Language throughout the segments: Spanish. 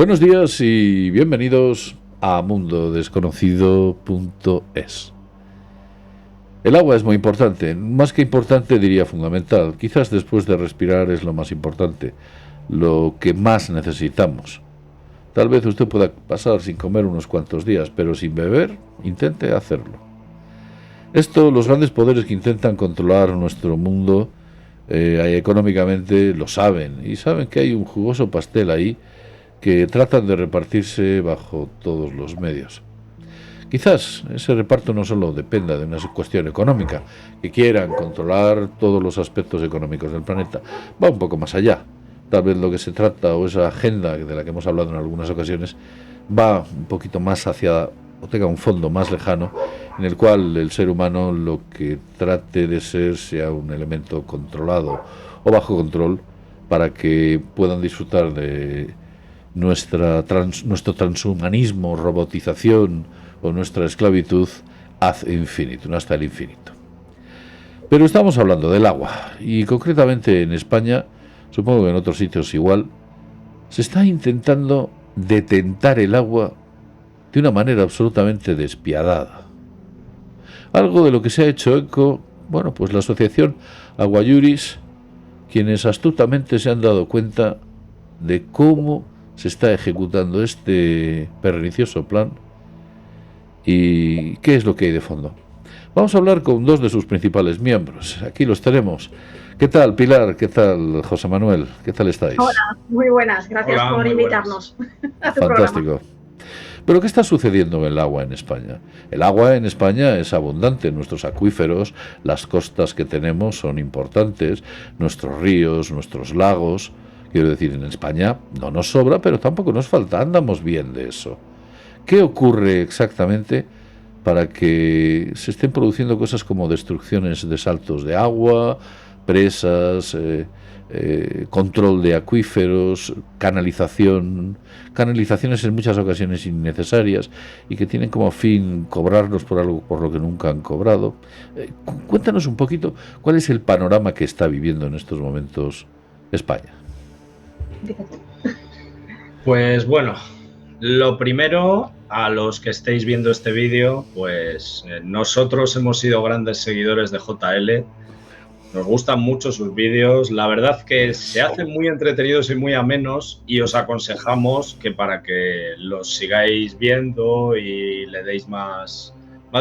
Buenos días y bienvenidos a mundodesconocido.es. El agua es muy importante, más que importante diría fundamental. Quizás después de respirar es lo más importante, lo que más necesitamos. Tal vez usted pueda pasar sin comer unos cuantos días, pero sin beber, intente hacerlo. Esto, los grandes poderes que intentan controlar nuestro mundo económicamente lo saben, y saben que hay un jugoso pastel ahí que tratan de repartirse bajo todos los medios. Quizás ese reparto no solo dependa de una cuestión económica, que quieran controlar todos los aspectos económicos del planeta, va un poco más allá. Tal vez lo que se trata, o esa agenda de la que hemos hablado en algunas ocasiones, va un poquito más hacia, o tenga un fondo más lejano, en el cual el ser humano lo que trate de ser sea un elemento controlado o bajo control para que puedan disfrutar de nuestro transhumanismo, robotización o nuestra esclavitud ad infinitum, hasta el infinito. Pero estamos hablando del agua, y concretamente en España, supongo que en otros sitios igual, se está intentando detentar el agua de una manera absolutamente despiadada. Algo de lo que se ha hecho eco, bueno, pues la asociación Aguayuris, quienes astutamente se han dado cuenta de cómo se está ejecutando este pernicioso plan y qué es lo que hay de fondo. Vamos a hablar con dos de sus principales miembros. Aquí los tenemos. ¿Qué tal, Pilar? ¿Qué tal, José Manuel? ¿Qué tal estáis? Hola, muy buenas. Gracias por invitarnos a tu Fantástico. programa. Pero ¿qué está sucediendo en el agua en España? El agua en España es abundante, nuestros acuíferos, las costas que tenemos son importantes, nuestros ríos, nuestros lagos. Quiero decir, en España no nos sobra, pero tampoco nos falta, andamos bien de eso. ¿Qué ocurre exactamente para que se estén produciendo cosas como destrucciones de saltos de agua, presas, control de acuíferos, canalizaciones en muchas ocasiones innecesarias y que tienen como fin cobrarnos por algo por lo que nunca han cobrado? Cuéntanos un poquito cuál es el panorama que está viviendo en estos momentos España. Pues bueno, lo primero, a los que estéis viendo este vídeo, pues nosotros hemos sido grandes seguidores de JL, nos gustan mucho sus vídeos, la verdad que se hacen muy entretenidos y muy amenos y os aconsejamos que para que los sigáis viendo y le deis más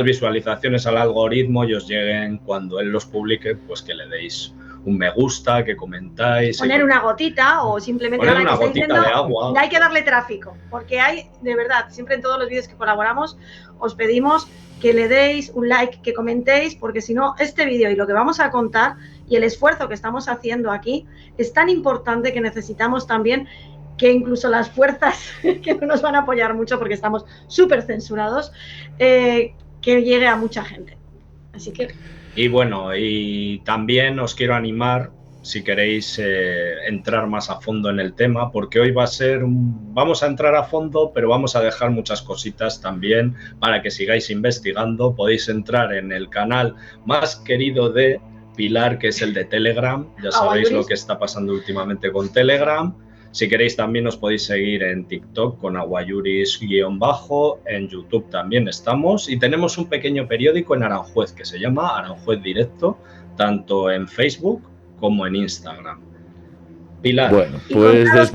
visualizaciones al algoritmo y os lleguen cuando él los publique, pues que le deis un me gusta, que comentáis. Poner una gotita o simplemente poner una gotita de agua. Hay que darle tráfico, porque hay, de verdad, siempre en todos los vídeos que colaboramos os pedimos que le deis un like, que comentéis, porque si no, este vídeo y lo que vamos a contar y el esfuerzo que estamos haciendo aquí es tan importante que necesitamos también que incluso las fuerzas que no nos van a apoyar mucho porque estamos súper censurados, que llegue a mucha gente. Así que... Y bueno, y también os quiero animar, si queréis entrar más a fondo en el tema, porque hoy vamos a entrar a fondo, pero vamos a dejar muchas cositas también para que sigáis investigando. Podéis entrar en el canal más querido de Pilar, que es el de Telegram. Ya sabéis lo que está pasando últimamente con Telegram. Si queréis también os podéis seguir en TikTok con aguayuris_, en YouTube también estamos y tenemos un pequeño periódico en Aranjuez que se llama Aranjuez Directo, tanto en Facebook como en Instagram. Pilar. Bueno, pues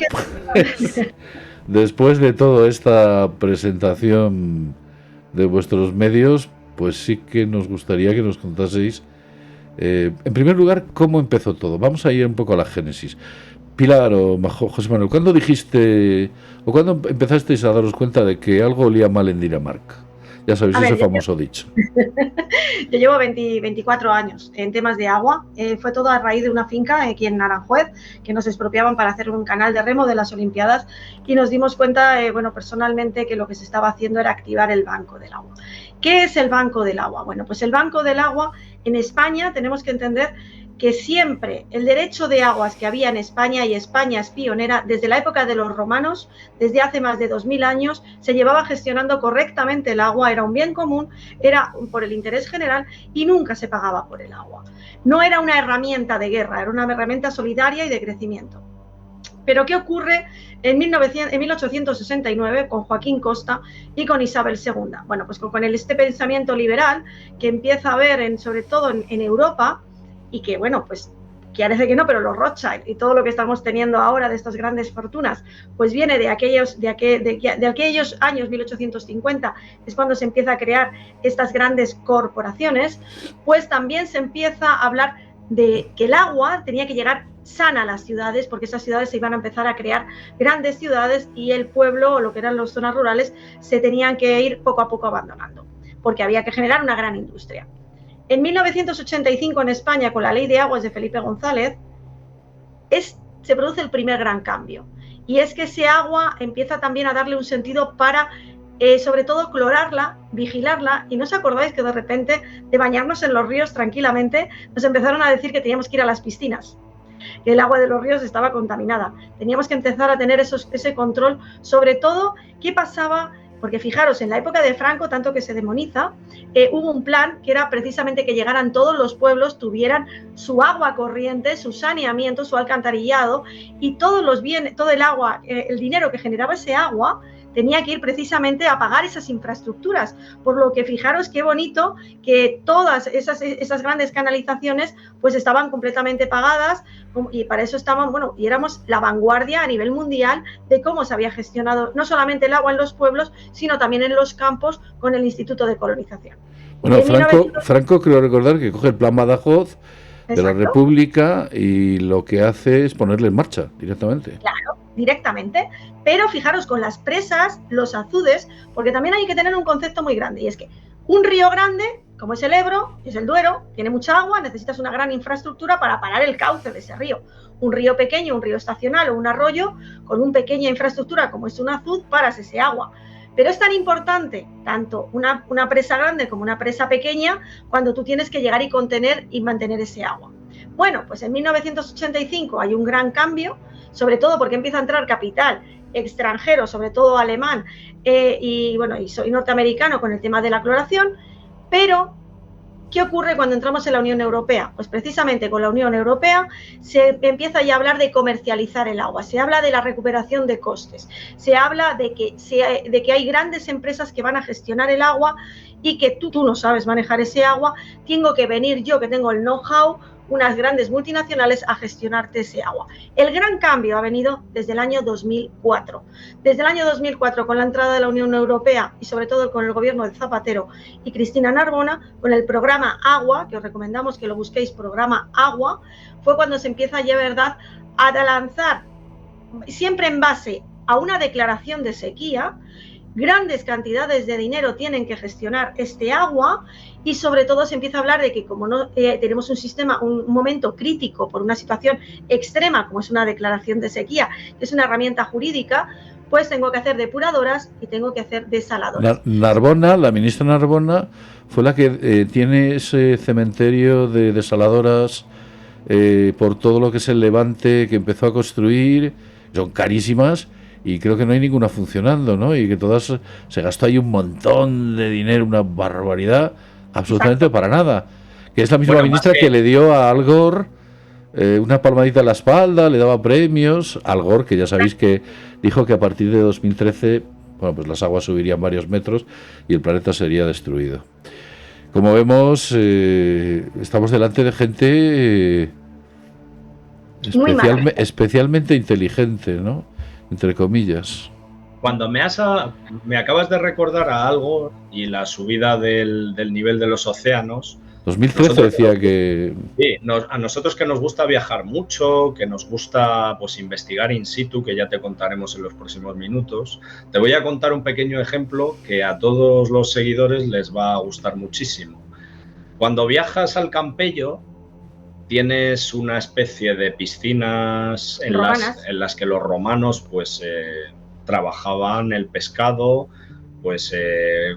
después de toda esta presentación de vuestros medios, pues sí que nos gustaría que nos contaseis, en primer lugar, cómo empezó todo. Vamos a ir un poco a la génesis. Pilar o José Manuel, ¿cuándo dijiste o cuándo empezasteis a daros cuenta de que algo olía mal en Dinamarca? Ya sabéis, ese famoso dicho. Yo llevo 24 años en temas de agua. Fue todo a raíz de una finca aquí en Aranjuez, que nos expropiaban para hacer un canal de remo de las Olimpiadas y nos dimos cuenta, bueno, personalmente, que lo que se estaba haciendo era activar el Banco del Agua. ¿Qué es el Banco del Agua? Bueno, pues el Banco del Agua en España tenemos que entender que siempre el derecho de aguas que había en España, y España es pionera, desde la época de los romanos, desde hace más de 2000 años, se llevaba gestionando correctamente el agua, era un bien común, era por el interés general y nunca se pagaba por el agua. No era una herramienta de guerra, era una herramienta solidaria y de crecimiento. Pero ¿qué ocurre en 1869 con Joaquín Costa y con Isabel II? Bueno, pues con este pensamiento liberal que empieza a haber sobre todo en Europa, y que, bueno, pues que parece que no, pero los Rothschild y todo lo que estamos teniendo ahora de estas grandes fortunas, pues viene de aquellos años 1850, es cuando se empieza a crear estas grandes corporaciones. Pues también se empieza a hablar de que el agua tenía que llegar sana a las ciudades, porque esas ciudades se iban a empezar a crear grandes ciudades y el pueblo, o lo que eran las zonas rurales, se tenían que ir poco a poco abandonando, porque había que generar una gran industria. En 1985 en España, con la Ley de Aguas de Felipe González, se produce el primer gran cambio, y es que ese agua empieza también a darle un sentido para sobre todo clorarla, vigilarla. Y no os acordáis que de repente de bañarnos en los ríos tranquilamente nos empezaron a decir que teníamos que ir a las piscinas, que el agua de los ríos estaba contaminada. Teníamos que empezar a tener ese control, sobre todo qué pasaba, porque fijaros, en la época de Franco, tanto que se demoniza, hubo un plan que era precisamente que llegaran todos los pueblos, tuvieran su agua corriente, su saneamiento, su alcantarillado, y todo el agua, el dinero que generaba ese agua tenía que ir precisamente a pagar esas infraestructuras, por lo que fijaros qué bonito que todas esas grandes canalizaciones pues estaban completamente pagadas, y para eso estaban, bueno, y éramos la vanguardia a nivel mundial de cómo se había gestionado no solamente el agua en los pueblos, sino también en los campos con el Instituto de Colonización. Bueno, Franco creo recordar que coge el plan Badajoz de la República y lo que hace es ponerle en marcha directamente. Claro, directamente. Pero fijaros, con las presas, los azudes, porque también hay que tener un concepto muy grande, y es que un río grande, como es el Ebro, es el Duero, tiene mucha agua, necesitas una gran infraestructura para parar el cauce de ese río. Un río pequeño, un río estacional o un arroyo, con una pequeña infraestructura como es un azud, paras ese agua. Pero es tan importante tanto una presa grande como una presa pequeña cuando tú tienes que llegar y contener y mantener ese agua. Bueno, pues en 1985 hay un gran cambio, sobre todo porque empieza a entrar capital extranjero, sobre todo alemán, y norteamericano, con el tema de la cloración. Pero ¿qué ocurre cuando entramos en la Unión Europea? Pues precisamente con la Unión Europea se empieza ya a hablar de comercializar el agua, se habla de la recuperación de costes, se habla de que hay grandes empresas que van a gestionar el agua, y que tú no sabes manejar ese agua, tengo que venir yo, que tengo el know-how, unas grandes multinacionales, a gestionarte ese agua. El gran cambio ha venido desde el año 2004. Desde el año 2004, con la entrada de la Unión Europea y sobre todo con el gobierno de Zapatero y Cristina Narbona, con el programa Agua, que os recomendamos que lo busquéis, programa Agua, fue cuando se empieza ya, ¿verdad?, a lanzar, siempre en base a una declaración de sequía. Grandes cantidades de dinero tienen que gestionar este agua, y sobre todo se empieza a hablar de que como no tenemos un momento crítico por una situación extrema como es una declaración de sequía, que es una herramienta jurídica, pues tengo que hacer depuradoras y tengo que hacer desaladoras. Narbona, la ministra Narbona, fue la que tiene ese cementerio de desaladoras por todo lo que es el Levante, que empezó a construir, son carísimas. Y creo que no hay ninguna funcionando, ¿no? Y que todas se gastó ahí un montón de dinero, una barbaridad, absolutamente para nada. Que es la misma ministra que le dio a Al Gore una palmadita en la espalda, le daba premios. Al Gore, que ya sabéis que dijo que a partir de 2013, bueno, pues las aguas subirían varios metros y el planeta sería destruido. Como vemos, estamos delante de gente especialmente inteligente, ¿no? Entre comillas. Cuando me acabas de recordar a algo, y la subida del nivel de los océanos. 2013 decía que... Sí, a nosotros que nos gusta viajar mucho, que nos gusta pues investigar in situ, que ya te contaremos en los próximos minutos, te voy a contar un pequeño ejemplo que a todos los seguidores les va a gustar muchísimo. Cuando viajas al Campello, tienes una especie de piscinas en las que los romanos pues trabajaban el pescado, pues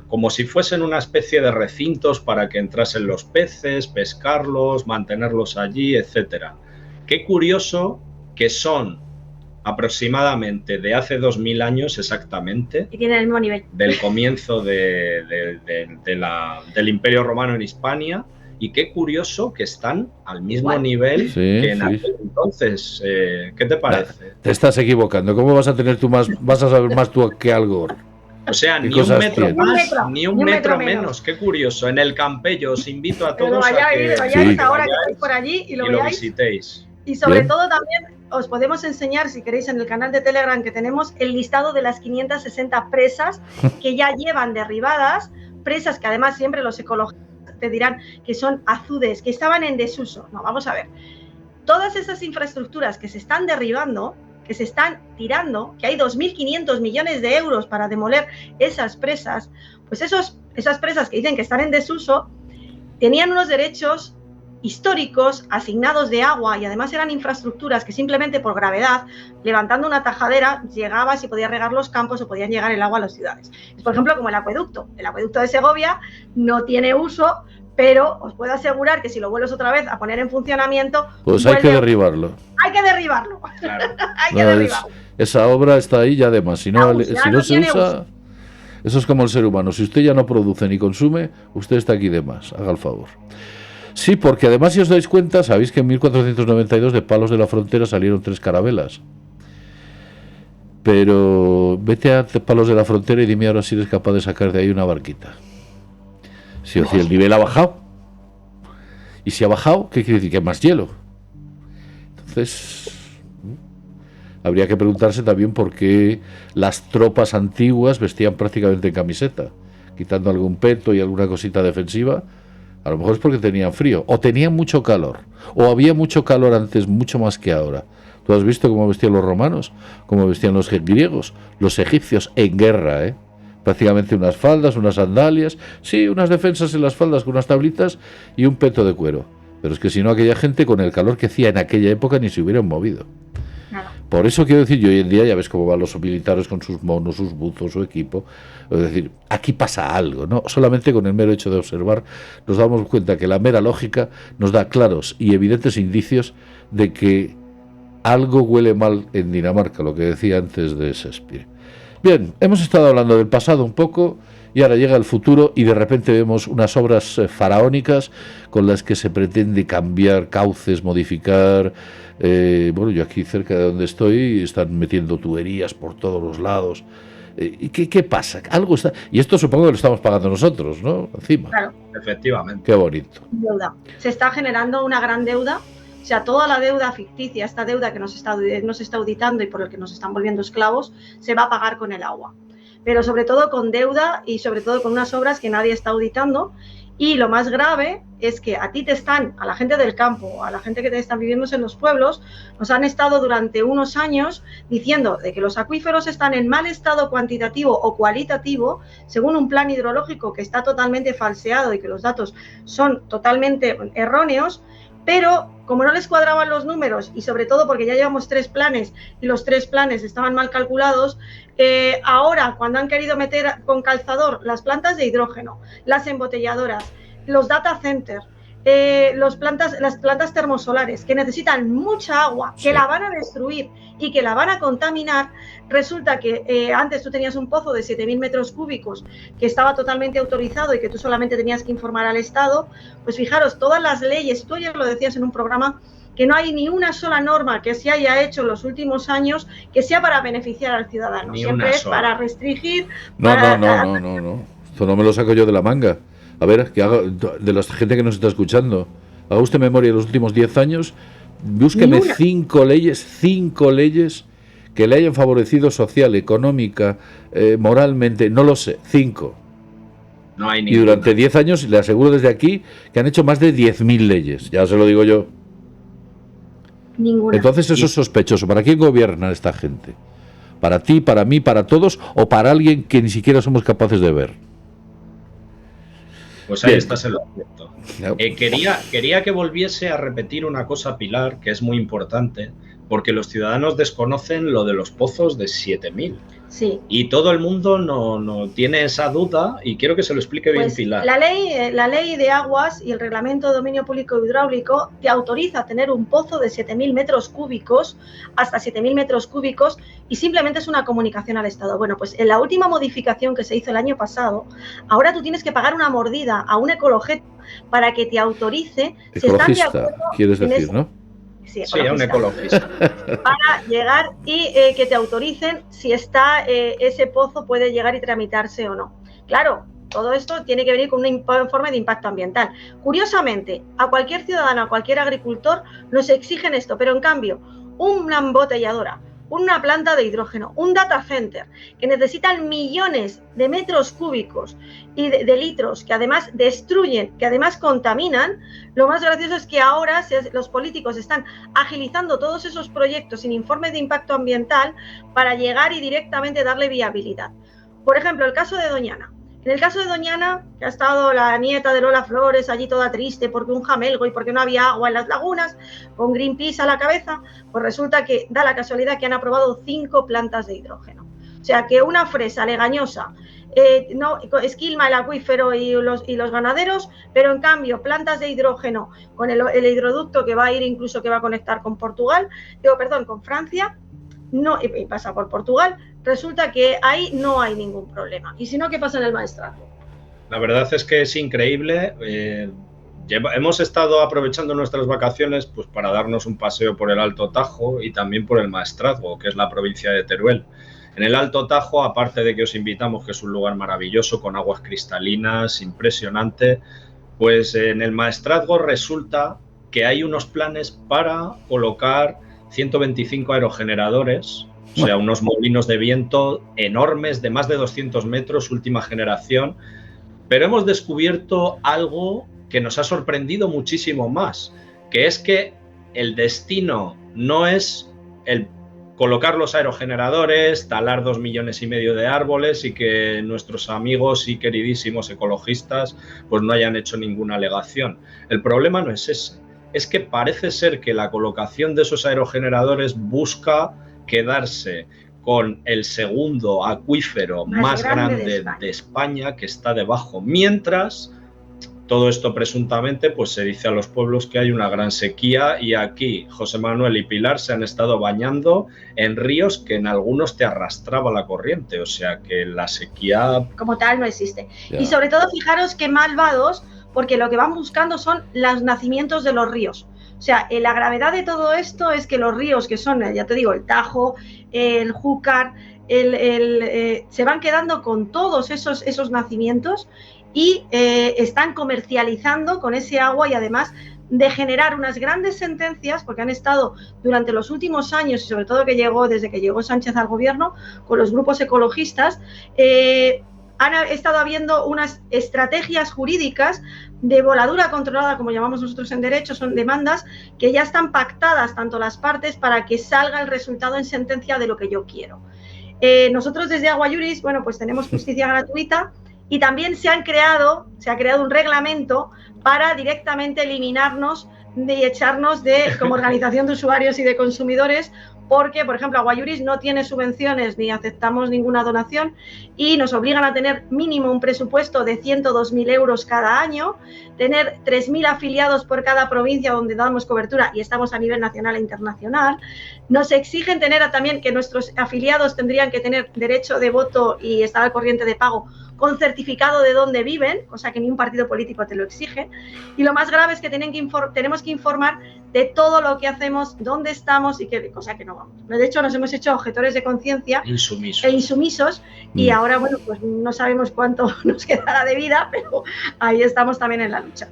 como si fuesen una especie de recintos para que entrasen los peces, pescarlos, mantenerlos allí, etcétera. Qué curioso que son aproximadamente de hace 2000 años exactamente, y tienen el mismo nivel, del comienzo del Imperio Romano en Hispania. y qué curioso que están al mismo nivel que en aquel entonces. ¿Qué te parece? Te estás equivocando. ¿Cómo vas a tener tú más, vas a saber más tú que Al Gore? O sea, ni un metro más, ni un metro menos. Qué curioso. En el Campello os invito a todos a que vayáis ahora que estáis por allí y lo visitéis. Y sobre todo también os podemos enseñar, si queréis, en el canal de Telegram que tenemos, el listado de las 560 presas que ya llevan derribadas, presas que además siempre los ecologistas te dirán que son azudes, que estaban en desuso. No, vamos a ver. Todas esas infraestructuras que se están derribando, que se están tirando, que hay 2.500 millones de euros para demoler esas presas, pues esas presas que dicen que están en desuso, tenían unos derechos históricos asignados de agua y además eran infraestructuras que simplemente por gravedad, levantando una tajadera, llegabas y podías regar los campos o podían llegar el agua a las ciudades. Por ejemplo, como el acueducto. El acueducto de Segovia no tiene uso, pero os puedo asegurar que si lo vuelves otra vez a poner en funcionamiento... Pues hay que derribarlo. Hay que derribarlo. Claro. Hay que derribarlo. Esa obra está ahí ya además. Si no se usa... Eso es como el ser humano. Si usted ya no produce ni consume, usted está aquí de más. Haga el favor. Sí, porque además, si os dais cuenta, sabéis que en 1492 de Palos de la Frontera salieron 3 carabelas. Pero vete a Palos de la Frontera y dime ahora si eres capaz de sacar de ahí una barquita. Si el nivel ha bajado. Y si ha bajado, ¿qué quiere decir? Que hay más hielo. Entonces, habría que preguntarse también por qué las tropas antiguas vestían prácticamente en camiseta, quitando algún peto y alguna cosita defensiva. A lo mejor es porque tenían frío, o tenían mucho calor, o había mucho calor antes, mucho más que ahora. ¿Tú has visto cómo vestían los romanos? ¿Cómo vestían los griegos? Los egipcios en guerra, ¿eh? Prácticamente unas faldas, unas sandalias, sí, unas defensas en las faldas con unas tablitas y un peto de cuero. Pero es que si no, aquella gente con el calor que hacía en aquella época ni se hubieran movido. Nada. Por eso quiero decir, yo hoy en día ya ves cómo van los militares con sus monos, sus buzos, su equipo. Es decir, aquí pasa algo, ¿no? Solamente con el mero hecho de observar nos damos cuenta que la mera lógica nos da claros y evidentes indicios de que algo huele mal en Dinamarca, lo que decía antes de Shakespeare. Bien, hemos estado hablando del pasado un poco y ahora llega el futuro y de repente vemos unas obras faraónicas con las que se pretende cambiar cauces, modificar... bueno, yo aquí cerca de donde estoy están metiendo tuberías por todos los lados. ¿Y qué pasa? Algo está... Y esto supongo que lo estamos pagando nosotros, ¿no? Encima. Claro. Efectivamente. Qué bonito. Deuda. Se está generando una gran deuda. O sea, toda la deuda ficticia, esta deuda que nos está auditando y por el que nos están volviendo esclavos, se va a pagar con el agua. Pero sobre todo con deuda y sobre todo con unas obras que nadie está auditando. Y lo más grave es que a ti te están, a la gente del campo, a la gente que te están viviendo en los pueblos, nos han estado durante unos años diciendo de que los acuíferos están en mal estado cuantitativo o cualitativo, según un plan hidrológico que está totalmente falseado y que los datos son totalmente erróneos, pero como no les cuadraban los números y sobre todo porque ya llevamos 3 planes y los 3 planes estaban mal calculados, ahora cuando han querido meter con calzador las plantas de hidrógeno, las embotelladoras, los data centers, las plantas termosolares que necesitan mucha agua, que la van a destruir y que la van a contaminar, resulta que antes tú tenías un pozo de 7.000 metros cúbicos que estaba totalmente autorizado y que tú solamente tenías que informar al Estado. Pues fijaros, todas las leyes, tú ayer lo decías en un programa, que no hay ni una sola norma que se haya hecho en los últimos años que sea para beneficiar al ciudadano. Siempre es para restringir. No. Esto no me lo saco yo de la manga. A ver, que haga, de la gente que nos está escuchando, haga usted memoria de los últimos 10 años, búsqueme 5 leyes que le hayan favorecido social, económica, moralmente, no lo sé, 5. No hay y durante 10 años, le aseguro desde aquí, que han hecho más de 10.000 leyes, ya se lo digo yo. Ninguna. Entonces eso es sospechoso. ¿Para quién gobierna esta gente? ¿Para ti, para mí, para todos o para alguien que ni siquiera somos capaces de ver? Pues ahí estás en lo cierto. Quería que volviese a repetir una cosa, Pilar, que es muy importante, porque los ciudadanos desconocen lo de los pozos de 7.000. Sí. Y todo el mundo no tiene esa duda y quiero que se lo explique bien Pilar. La ley de aguas y el reglamento de dominio público hidráulico te autoriza a tener un pozo de 7.000 metros cúbicos, hasta 7.000 metros cúbicos, y simplemente es una comunicación al Estado. Bueno, pues en la última modificación que se hizo el año pasado, ahora tú tienes que pagar una mordida a un ecologista para que te autorice. Ecologista, si están de acuerdo, quieres decir, ¿no? Sí, a un ecologista. Para llegar y que te autoricen si ese pozo puede llegar y tramitarse o no. Claro, todo esto tiene que venir con un informe de impacto ambiental. Curiosamente, a cualquier ciudadano, a cualquier agricultor, nos exigen esto, pero en cambio, una embotelladora, una planta de hidrógeno, un data center, que necesitan millones de metros cúbicos y de litros, que además destruyen, que además contaminan, lo más gracioso es que ahora los políticos están agilizando todos esos proyectos sin informe de impacto ambiental para llegar y directamente darle viabilidad. Por ejemplo, el caso de Doñana. En el caso de Doñana, que ha estado la nieta de Lola Flores allí toda triste porque un jamelgo y porque no había agua en las lagunas, con Greenpeace a la cabeza, pues resulta que da la casualidad que han aprobado 5 plantas de hidrógeno. O sea, que una fresa legañosa esquilma el acuífero y los ganaderos, pero en cambio plantas de hidrógeno con el hidroducto que va a ir incluso que va a conectar con con Francia, no, y pasa por Portugal, resulta que ahí no hay ningún problema. Y si no, ¿qué pasa en el maestrazgo? La verdad es que es increíble. Hemos estado aprovechando nuestras vacaciones pues para darnos un paseo por el Alto Tajo y también por el Maestrazgo, que es la provincia de Teruel. En el Alto Tajo, aparte de que os invitamos, que es un lugar maravilloso, con aguas cristalinas, impresionante, pues en el Maestrazgo resulta que hay unos planes para colocar 125 aerogeneradores, o sea, unos molinos de viento enormes de más de 200 metros, última generación, pero hemos descubierto algo que nos ha sorprendido muchísimo más, que es que el destino no es el colocar los aerogeneradores, talar 2,5 millones de árboles y que nuestros amigos y queridísimos ecologistas pues no hayan hecho ninguna alegación. El problema no es ese. Es que parece ser que la colocación de esos aerogeneradores busca quedarse con el segundo acuífero más grande de España, que está debajo, mientras todo esto presuntamente pues se dice a los pueblos que hay una gran sequía y aquí José Manuel y Pilar se han estado bañando en ríos que en algunos te arrastraba la corriente, o sea que la sequía como tal no existe. Y sobre todo fijaros qué malvados, porque lo que van buscando son los nacimientos de los ríos. O sea, la gravedad de todo esto es que los ríos que son, ya te digo, el Tajo, el Júcar, se van quedando con todos esos nacimientos y están comercializando con ese agua y además de generar unas grandes sentencias, porque han estado durante los últimos años y sobre todo desde que llegó Sánchez al gobierno con los grupos ecologistas, han estado habiendo unas estrategias jurídicas de voladura controlada, como llamamos nosotros en derecho, son demandas que ya están pactadas tanto las partes para que salga el resultado en sentencia de lo que yo quiero. Nosotros desde Agua Iuris, bueno, pues tenemos justicia gratuita y también se ha creado un reglamento para directamente eliminarnos y echarnos como organización de usuarios y de consumidores, porque, por ejemplo, Agua Iuris no tiene subvenciones ni aceptamos ninguna donación y nos obligan a tener mínimo un presupuesto de 102.000 euros cada año, tener 3.000 afiliados por cada provincia donde damos cobertura y estamos a nivel nacional e internacional. Nos exigen tener también que nuestros afiliados tendrían que tener derecho de voto y estar al corriente de pago con certificado de dónde viven, cosa que ni un partido político te lo exige. Y lo más grave es que tenemos que informar de todo lo que hacemos, dónde estamos y cosa que no vamos. De hecho, nos hemos hecho objetores de conciencia e insumisos y ahora, bueno, pues no sabemos cuánto nos quedará de vida, pero ahí estamos también en la lucha.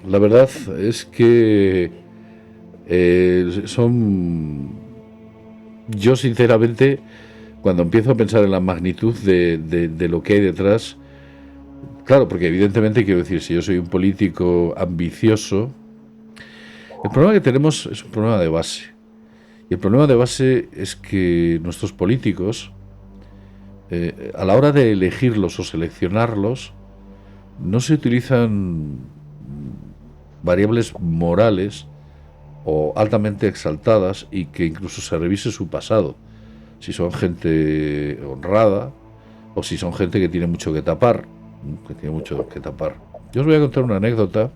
La verdad es que yo sinceramente, cuando empiezo a pensar en la magnitud de lo que hay detrás, claro, porque evidentemente quiero decir, si yo soy un político ambicioso, el problema que tenemos es un problema de base. Y el problema de base es que nuestros políticos, a la hora de elegirlos o seleccionarlos, no se utilizan variables morales o altamente exaltadas, y que incluso se revise su pasado, si son gente honrada o si son gente que tiene mucho que tapar, Yo os voy a contar una anécdota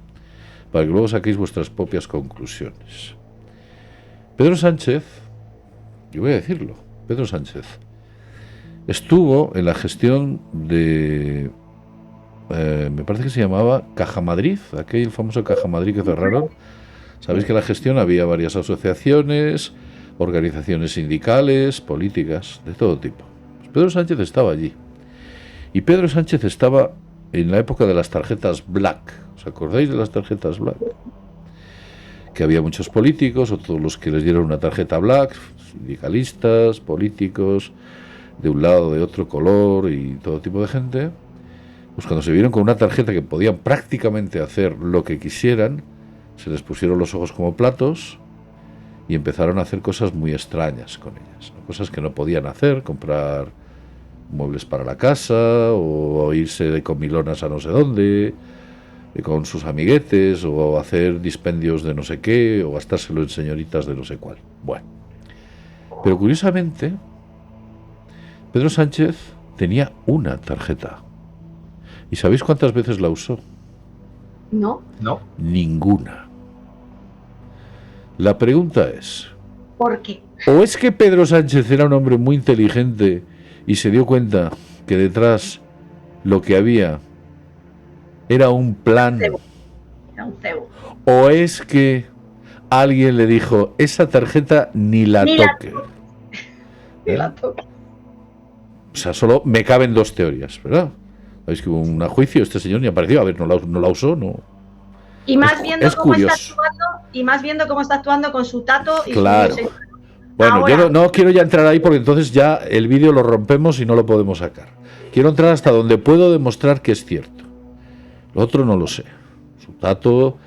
para que luego saquéis vuestras propias conclusiones. Pedro Sánchez, yo voy a decirlo, Pedro Sánchez estuvo en la gestión de, me parece que se llamaba Caja Madrid, aquel famoso Caja Madrid que cerraron. Sabéis que en la gestión había varias asociaciones, organizaciones sindicales, políticas, de todo tipo. Pues Pedro Sánchez estaba allí. Y Pedro Sánchez estaba en la época de las tarjetas Black. ¿Os acordáis de las tarjetas Black? Que había muchos políticos, o todos los que les dieron una tarjeta Black, sindicalistas, políticos, de un lado, de otro color y todo tipo de gente. Pues cuando se vieron con una tarjeta que podían prácticamente hacer lo que quisieran, se les pusieron los ojos como platos y empezaron a hacer cosas muy extrañas con ellas, ¿no? Cosas que no podían hacer, comprar muebles para la casa, o irse de comilonas a no sé dónde, con sus amiguetes, o hacer dispendios de no sé qué, o gastárselo en señoritas de no sé cuál. Bueno, pero curiosamente, Pedro Sánchez tenía una tarjeta. ¿Y sabéis cuántas veces la usó? No. Ninguna. La pregunta es, ¿por qué? ¿o es que Pedro Sánchez era un hombre muy inteligente y se dio cuenta que detrás lo que había era un plan? Era un cebo. ¿O es que alguien le dijo, esa tarjeta ni la toque? Ni la toque. O sea, solo me caben dos teorías, ¿verdad? Sabéis que hubo un juicio, este señor ni apareció, a ver, no la usó, no. Y más viendo es cómo curioso. está actuando, y más viendo cómo está actuando con su tato y claro. su... Bueno, ahora, yo no quiero ya entrar ahí, porque entonces ya el vídeo lo rompemos y no lo podemos sacar. Quiero entrar hasta donde puedo demostrar que es cierto. Lo otro no lo sé. Su tato,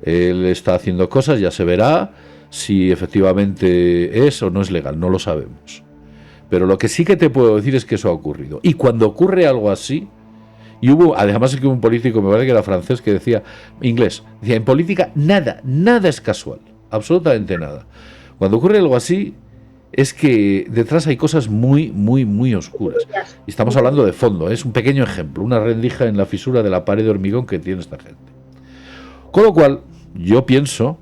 él está haciendo cosas, ya se verá si efectivamente es o no es legal, no lo sabemos. Pero lo que sí que te puedo decir es que eso ha ocurrido. Y cuando ocurre algo así, y además es que hubo un político, me parece que era francés, que decía, inglés, decía, en política nada es casual, absolutamente nada. Cuando ocurre algo así, es que detrás hay cosas muy, muy, muy oscuras. Y estamos hablando de fondo, es un pequeño ejemplo, una rendija en la fisura de la pared de hormigón que tiene esta gente. Con lo cual, yo pienso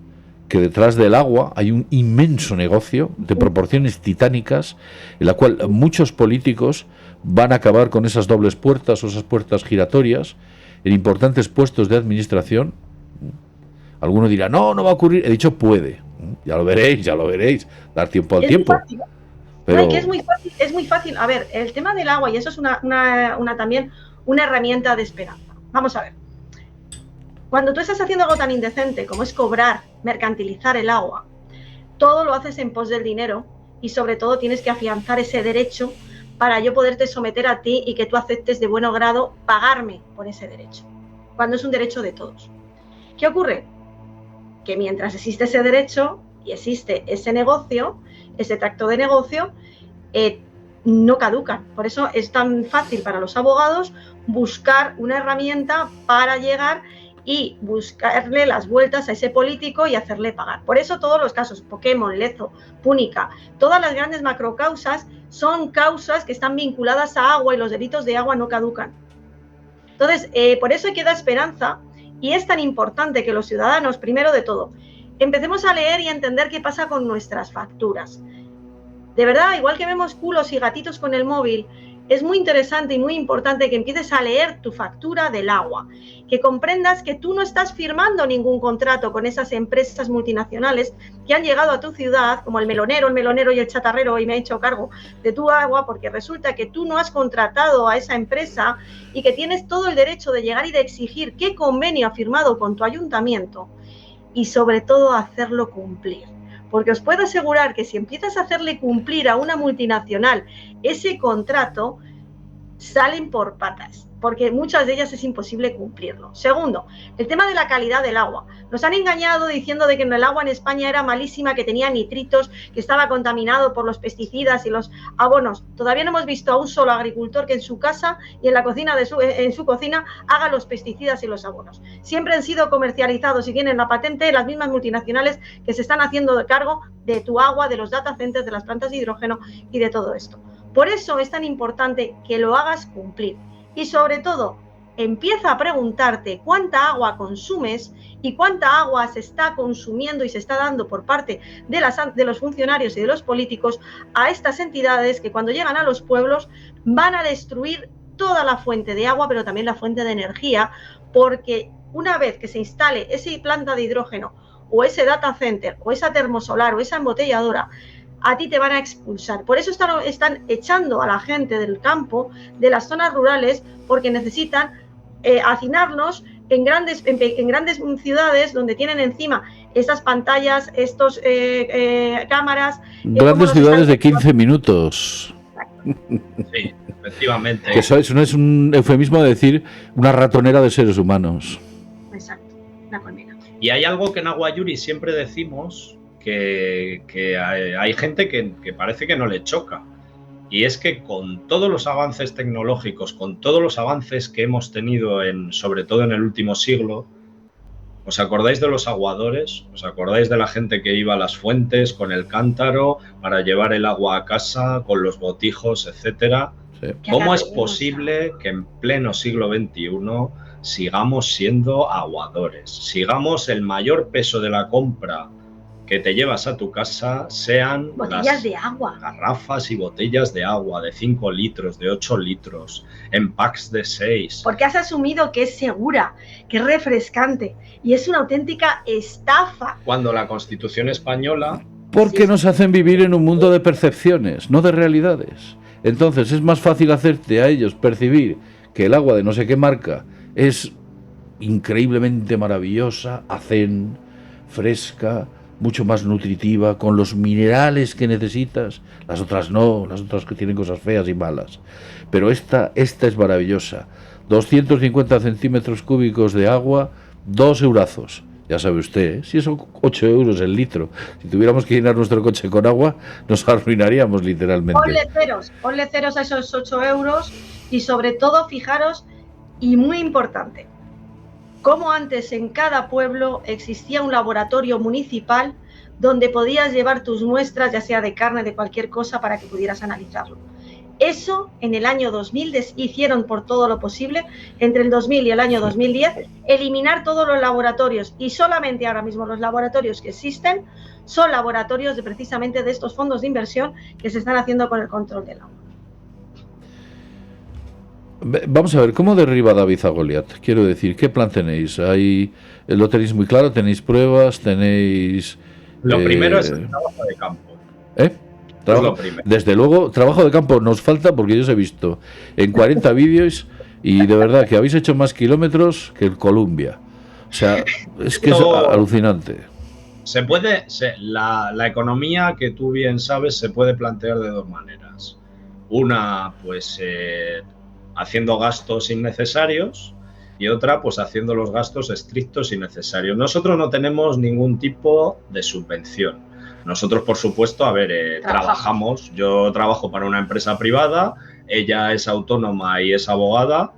que detrás del agua hay un inmenso negocio de proporciones titánicas, en la cual muchos políticos van a acabar con esas dobles puertas o esas puertas giratorias en importantes puestos de administración. Alguno dirá, no va a ocurrir. He dicho puede. Ya lo veréis. Dar tiempo al tiempo. Pero... No, que es muy fácil. A ver, el tema del agua, y eso es también una herramienta de esperanza. Vamos a ver. Cuando tú estás haciendo algo tan indecente como es cobrar, mercantilizar el agua, todo lo haces en pos del dinero, y sobre todo tienes que afianzar ese derecho para yo poderte someter a ti y que tú aceptes de buen grado pagarme por ese derecho, cuando es un derecho de todos. ¿Qué ocurre? Que mientras existe ese derecho y existe ese negocio, ese tracto de negocio, no caducan. Por eso es tan fácil para los abogados buscar una herramienta para llegar y buscarle las vueltas a ese político y hacerle pagar. Por eso todos los casos, Pokémon, Lezo, Púnica, todas las grandes macrocausas son causas que están vinculadas a agua, y los delitos de agua no caducan. Entonces, por eso hay que dar esperanza, y es tan importante que los ciudadanos, primero de todo, empecemos a leer y a entender qué pasa con nuestras facturas. De verdad, igual que vemos culos y gatitos con el móvil, es muy interesante y muy importante que empieces a leer tu factura del agua, que comprendas que tú no estás firmando ningún contrato con esas empresas multinacionales que han llegado a tu ciudad, como el melonero y el chatarrero, y me he hecho cargo de tu agua, porque resulta que tú no has contratado a esa empresa y que tienes todo el derecho de llegar y de exigir qué convenio ha firmado con tu ayuntamiento, y sobre todo hacerlo cumplir. Porque os puedo asegurar que si empiezas a hacerle cumplir a una multinacional ese contrato, salen por patas. porque muchas de ellas es imposible cumplirlo. Segundo, el tema de la calidad del agua. Nos han engañado diciendo de que el agua en España era malísima, que tenía nitritos, que estaba contaminado por los pesticidas y los abonos. Todavía no hemos visto a un solo agricultor que en su casa y en la cocina en su cocina haga los pesticidas y los abonos. Siempre han sido comercializados y tienen la patente las mismas multinacionales que se están haciendo cargo de tu agua, de los data centers, de las plantas de hidrógeno y de todo esto. Por eso es tan importante que lo hagas cumplir. Y sobre todo, empieza a preguntarte cuánta agua consumes y cuánta agua se está consumiendo y se está dando por parte de los funcionarios y de los políticos a estas entidades que cuando llegan a los pueblos van a destruir toda la fuente de agua, pero también la fuente de energía, porque una vez que se instale esa planta de hidrógeno o ese data center o esa termosolar o esa embotelladora, a ti te van a expulsar. Por eso están echando a la gente del campo, de las zonas rurales, porque necesitan hacinarnos en grandes ciudades donde tienen encima estas pantallas, estos cámaras. Grandes ciudades de 15 minutos. Sí, efectivamente. Que eso no es un eufemismo de decir una ratonera de seres humanos. Exacto, una colmena. Y hay algo que en Aguayuri siempre decimos, que hay gente que parece que no le choca. Y es que con todos los avances tecnológicos, con todos los avances que hemos tenido, sobre todo en el último siglo, ¿os acordáis de los aguadores? ¿Os acordáis de la gente que iba a las fuentes con el cántaro para llevar el agua a casa, con los botijos, etcétera? Sí. ¿Cómo es posible que en pleno siglo XXI sigamos siendo aguadores? Sigamos el mayor peso de la compra que te llevas a tu casa sean botellas de agua, garrafas y botellas de agua de 5 litros, de 8 litros, en packs de 6. Porque has asumido que es segura, que es refrescante, y es una auténtica estafa. Cuando la Constitución española... Porque nos hacen vivir en un mundo de percepciones, no de realidades. Entonces es más fácil hacerte a ellos percibir que el agua de no sé qué marca es increíblemente maravillosa, hacen, fresca, mucho más nutritiva, con los minerales que necesitas. Las otras no, las otras que tienen cosas feas y malas. Pero esta es maravillosa. 250 centímetros cúbicos de agua, 2 eurazos. Ya sabe usted, si son 8 euros el litro. Si tuviéramos que llenar nuestro coche con agua, nos arruinaríamos literalmente. Ponle ceros a esos 8 euros y sobre todo, fijaros, y muy importante, como antes en cada pueblo existía un laboratorio municipal donde podías llevar tus muestras, ya sea de carne, de cualquier cosa, para que pudieras analizarlo. Eso en el año 2000 hicieron por todo lo posible, entre el 2000 y el año 2010, eliminar todos los laboratorios, y solamente ahora mismo los laboratorios que existen son laboratorios precisamente de estos fondos de inversión que se están haciendo con el control del agua. Vamos a ver, ¿cómo derriba David a Goliat? Quiero decir, ¿qué plan tenéis? ¿Lo tenéis muy claro? ¿Tenéis pruebas? ¿Tenéis...? Lo primero es el trabajo de campo. Desde luego, trabajo de campo nos falta, porque yo os he visto en 40 vídeos y de verdad que habéis hecho más kilómetros que el Columbia. O sea, es que es alucinante. La economía, que tú bien sabes, se puede plantear de dos maneras. Una, pues... haciendo gastos innecesarios, y otra pues haciendo los gastos estrictos y necesarios. Nosotros no tenemos ningún tipo de subvención. Nosotros, por supuesto, trabajamos. Yo trabajo para una empresa privada, ella es autónoma y es abogada,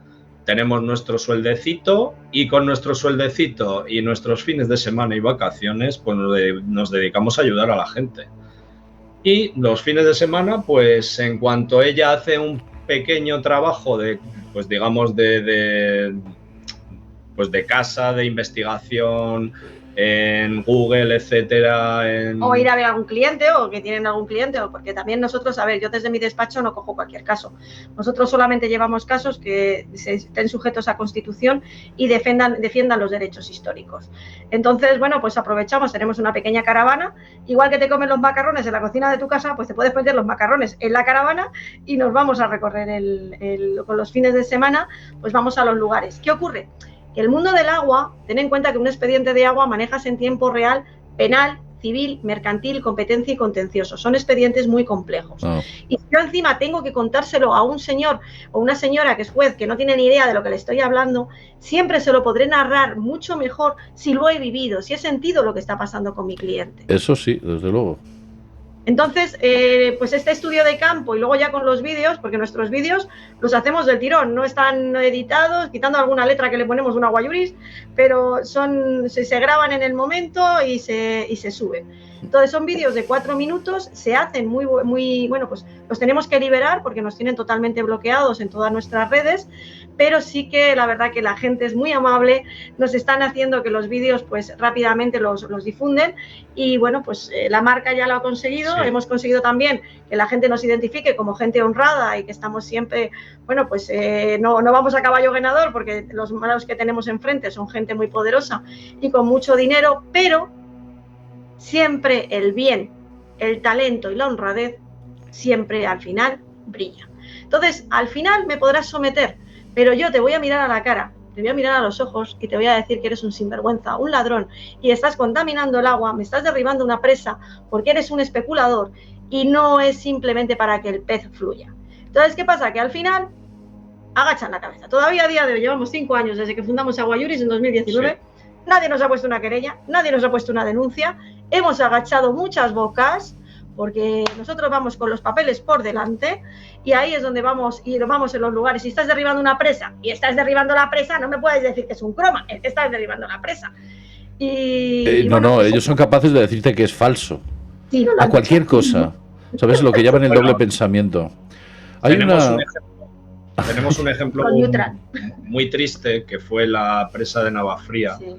tenemos nuestro sueldecito, y con nuestro sueldecito y nuestros fines de semana y vacaciones pues nos dedicamos a ayudar a la gente. Y los fines de semana, pues en cuanto ella hace un pequeño trabajo de, pues digamos, de casa, de investigación en Google, etcétera. O ir a ver a algún cliente, o que tienen algún cliente, o porque también nosotros, yo desde mi despacho no cojo cualquier caso. Nosotros solamente llevamos casos que estén sujetos a Constitución y defiendan los derechos históricos. Entonces, bueno, pues aprovechamos, tenemos una pequeña caravana, igual que te comen los macarrones en la cocina de tu casa, pues te puedes meter los macarrones en la caravana y nos vamos a recorrer con los fines de semana, pues vamos a los lugares. ¿Qué ocurre? El mundo del agua, ten en cuenta que un expediente de agua manejas en tiempo real penal civil, mercantil, competencia y contencioso. Son expedientes muy complejos. Y si yo encima tengo que contárselo a un señor o una señora que es juez, que no tiene ni idea de lo que le estoy hablando, siempre se lo podré narrar mucho mejor si lo he vivido, si he sentido lo que está pasando con mi cliente. Eso sí, desde luego. Entonces, pues este estudio de campo y luego ya con los vídeos, porque nuestros vídeos los hacemos del tirón, no están editados, quitando alguna letra que le ponemos una guayuris, pero se graban en el momento y se suben. Entonces son vídeos de 4 minutos, se hacen muy, bueno, pues los tenemos que liberar porque nos tienen totalmente bloqueados en todas nuestras redes, pero sí que la verdad que la gente es muy amable, nos están haciendo que los vídeos pues rápidamente los difunden y bueno, pues la marca ya lo ha conseguido, sí. Hemos conseguido también que la gente nos identifique como gente honrada y que estamos siempre, bueno, pues no vamos a caballo ganador porque los malos que tenemos enfrente son gente muy poderosa y con mucho dinero, pero siempre el bien, el talento y la honradez siempre al final brilla. Entonces, al final me podrás someter, pero yo te voy a mirar a la cara, te voy a mirar a los ojos y te voy a decir que eres un sinvergüenza, un ladrón y estás contaminando el agua, me estás derribando una presa porque eres un especulador y no es simplemente para que el pez fluya. Entonces, ¿qué pasa? Que al final agachan la cabeza. Todavía a día de hoy, llevamos 5 años desde que fundamos Aguayuris en 2019, sí. Nadie nos ha puesto una querella, nadie nos ha puesto una denuncia, hemos agachado muchas bocas porque nosotros vamos con los papeles por delante y ahí es donde vamos y vamos en los lugares. Si estás derribando una presa y estás derribando la presa, no me puedes decir que es un croma, es que estás derribando la presa. No, ellos son capaces de decirte que es falso. Sí, no a cualquier cosa. ¿Sabes? Lo que llaman el doble pensamiento. Tenemos un ejemplo muy triste que fue la presa de Navafría. Sí.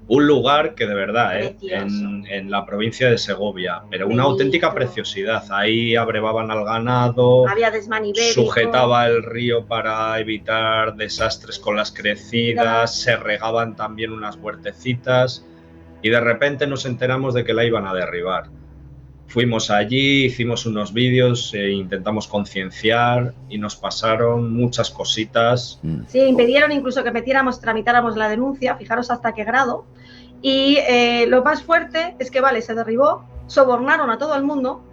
Un lugar que de verdad, en la provincia de Segovia, pero una auténtica preciosidad. Ahí abrevaban al ganado, había desmán ibérico, sujetaba el río para evitar desastres con las crecidas, se regaban también unas huertecitas y de repente nos enteramos de que la iban a derribar. Fuimos allí, hicimos unos vídeos, intentamos concienciar y nos pasaron muchas cositas. Sí, impidieron incluso que tramitáramos la denuncia, fijaros hasta qué grado. Y lo más fuerte es que, vale, se derribó, sobornaron a todo el mundo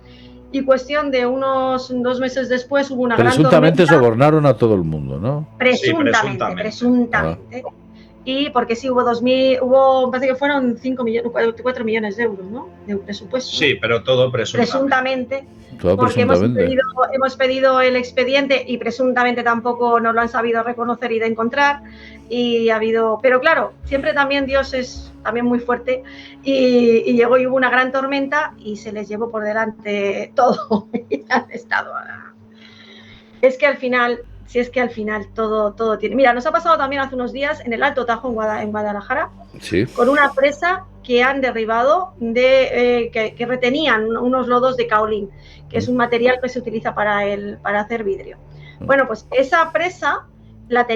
y cuestión de unos 2 meses después hubo una gran tormenta. Presuntamente sobornaron a todo el mundo, ¿no? Presuntamente. Y porque sí, parece que fueron 4 millones de euros, ¿no? De presupuesto. Sí, pero todo presuntamente. Porque hemos pedido el expediente y presuntamente tampoco nos lo han sabido reconocer y de encontrar. Y ha habido, pero claro, siempre también Dios es también muy fuerte y llegó y hubo una gran tormenta y se les llevó por delante todo y han estado. Es que al final todo tiene. Mira, nos ha pasado también hace unos días en el Alto Tajo en Guadalajara, sí. Con una presa que han derribado que retenían unos lodos de caolín, que es un material que se utiliza para hacer vidrio. Bueno, pues esa presa la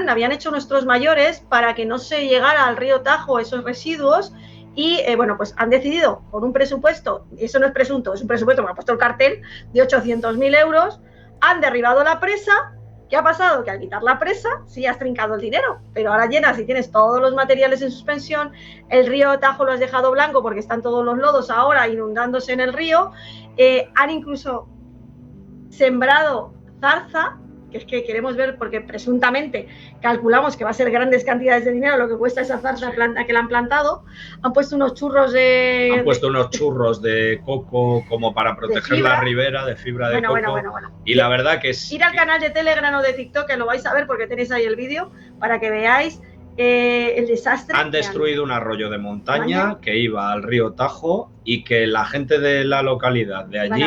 habían hecho nuestros mayores para que no se llegara al río Tajo esos residuos y bueno, pues han decidido con un presupuesto, y eso no es presunto, es un presupuesto, me ha puesto el cartel, de 800.000 euros, han derribado la presa. ¿Qué ha pasado? Que al quitar la presa sí has trincado el dinero, pero ahora llenas y tienes todos los materiales en suspensión, el río Tajo lo has dejado blanco porque están todos los lodos ahora inundándose en el río, han incluso sembrado zarza, que es que queremos ver porque presuntamente calculamos que va a ser grandes cantidades de dinero lo que cuesta esa zarza que la han plantado, han puesto unos churros de coco como para proteger la ribera, de fibra de coco. Bueno. Y la verdad que es... Ir al canal de Telegram o de TikTok, que lo vais a ver porque tenéis ahí el vídeo, para que veáis el desastre. Han destruido un arroyo de montaña que iba al río Tajo y que la gente de la localidad de allí,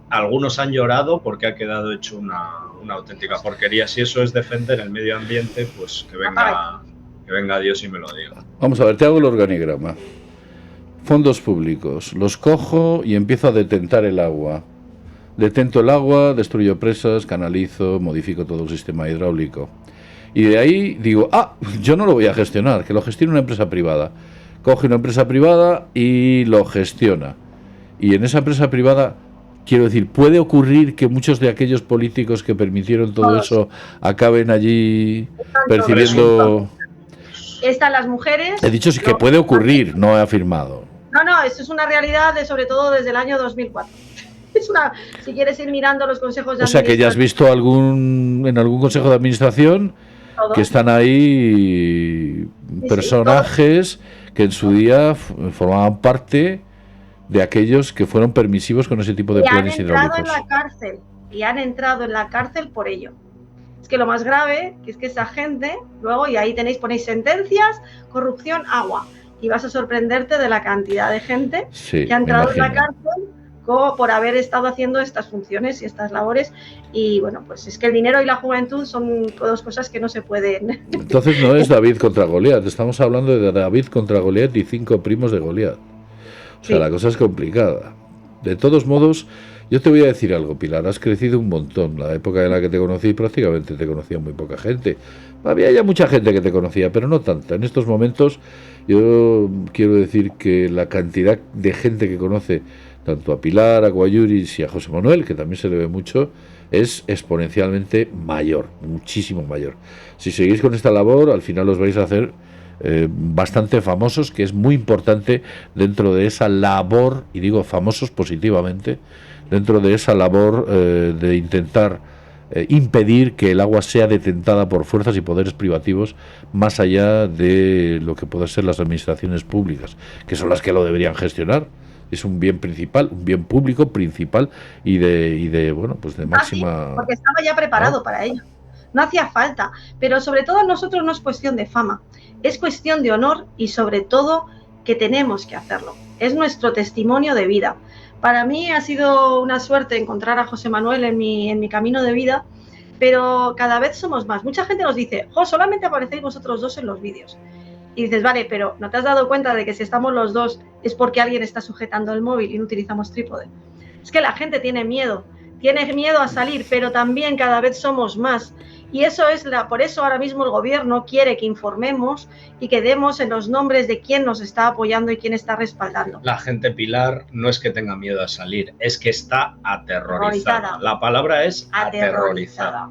algunos han llorado porque ha quedado hecho una auténtica porquería. Si eso es defender el medio ambiente, pues que venga Dios y me lo diga. Vamos a ver, te hago el organigrama. Fondos públicos, los cojo y empiezo a detentar el agua. Detento el agua, destruyo presas, canalizo, modifico todo el sistema hidráulico. Y de ahí digo, yo no lo voy a gestionar, que lo gestione una empresa privada. Coge una empresa privada y lo gestiona. Y en esa empresa privada... Quiero decir, ¿puede ocurrir que muchos de aquellos políticos que permitieron todo eso acaben allí percibiendo...? Están las mujeres... He dicho sí que puede ocurrir, no he afirmado. No, esto es una realidad sobre todo desde el año 2004. Si quieres ir mirando los consejos de administración. O sea, que ya has visto en algún consejo de administración todo. Que están ahí personajes que en su día formaban parte de aquellos que fueron permisivos con ese tipo de planes hidráulicos. Y han entrado en la cárcel por ello. Es que lo más grave es que esa gente, luego, y ahí ponéis sentencias, corrupción, agua. Y vas a sorprenderte de la cantidad de gente que ha entrado en la cárcel por haber estado haciendo estas funciones y estas labores. Y bueno, pues es que el dinero y la juventud son dos cosas que no se pueden. Entonces no es David contra Goliat, estamos hablando de David contra Goliat y 5 primos de Goliat. O sea, la cosa es complicada. De todos modos, yo te voy a decir algo, Pilar, has crecido un montón. La época en la que te conocí, prácticamente te conocía muy poca gente. Había ya mucha gente que te conocía, pero no tanta. En estos momentos, yo quiero decir que la cantidad de gente que conoce tanto a Pilar, a Guayuris y a José Manuel, que también se le ve mucho, es exponencialmente mayor, muchísimo mayor. Si seguís con esta labor, al final os vais a hacer bastante famosos, que es muy importante dentro de esa labor, y digo famosos positivamente, dentro de esa labor de intentar impedir que el agua sea detentada por fuerzas y poderes privativos más allá de lo que pueden ser las administraciones públicas, que son las que lo deberían gestionar. Es un bien principal, un bien público principal y de bueno, pues de máxima... porque estaba ya preparado para ello. No hacía falta, pero sobre todo a nosotros no es cuestión de fama, es cuestión de honor y sobre todo que tenemos que hacerlo. Es nuestro testimonio de vida. Para mí ha sido una suerte encontrar a José Manuel en mi camino de vida, pero cada vez somos más. Mucha gente nos dice, solamente aparecéis vosotros dos en los vídeos. Y dices, vale, pero ¿no te has dado cuenta de que si estamos los dos es porque alguien está sujetando el móvil y no utilizamos trípode? Es que la gente tiene miedo a salir, pero también cada vez somos más. Y eso es por eso ahora mismo el gobierno quiere que informemos y que demos en los nombres de quién nos está apoyando y quién está respaldando. La gente, Pilar, no es que tenga miedo a salir, es que está aterrorizada. La palabra es aterrorizada.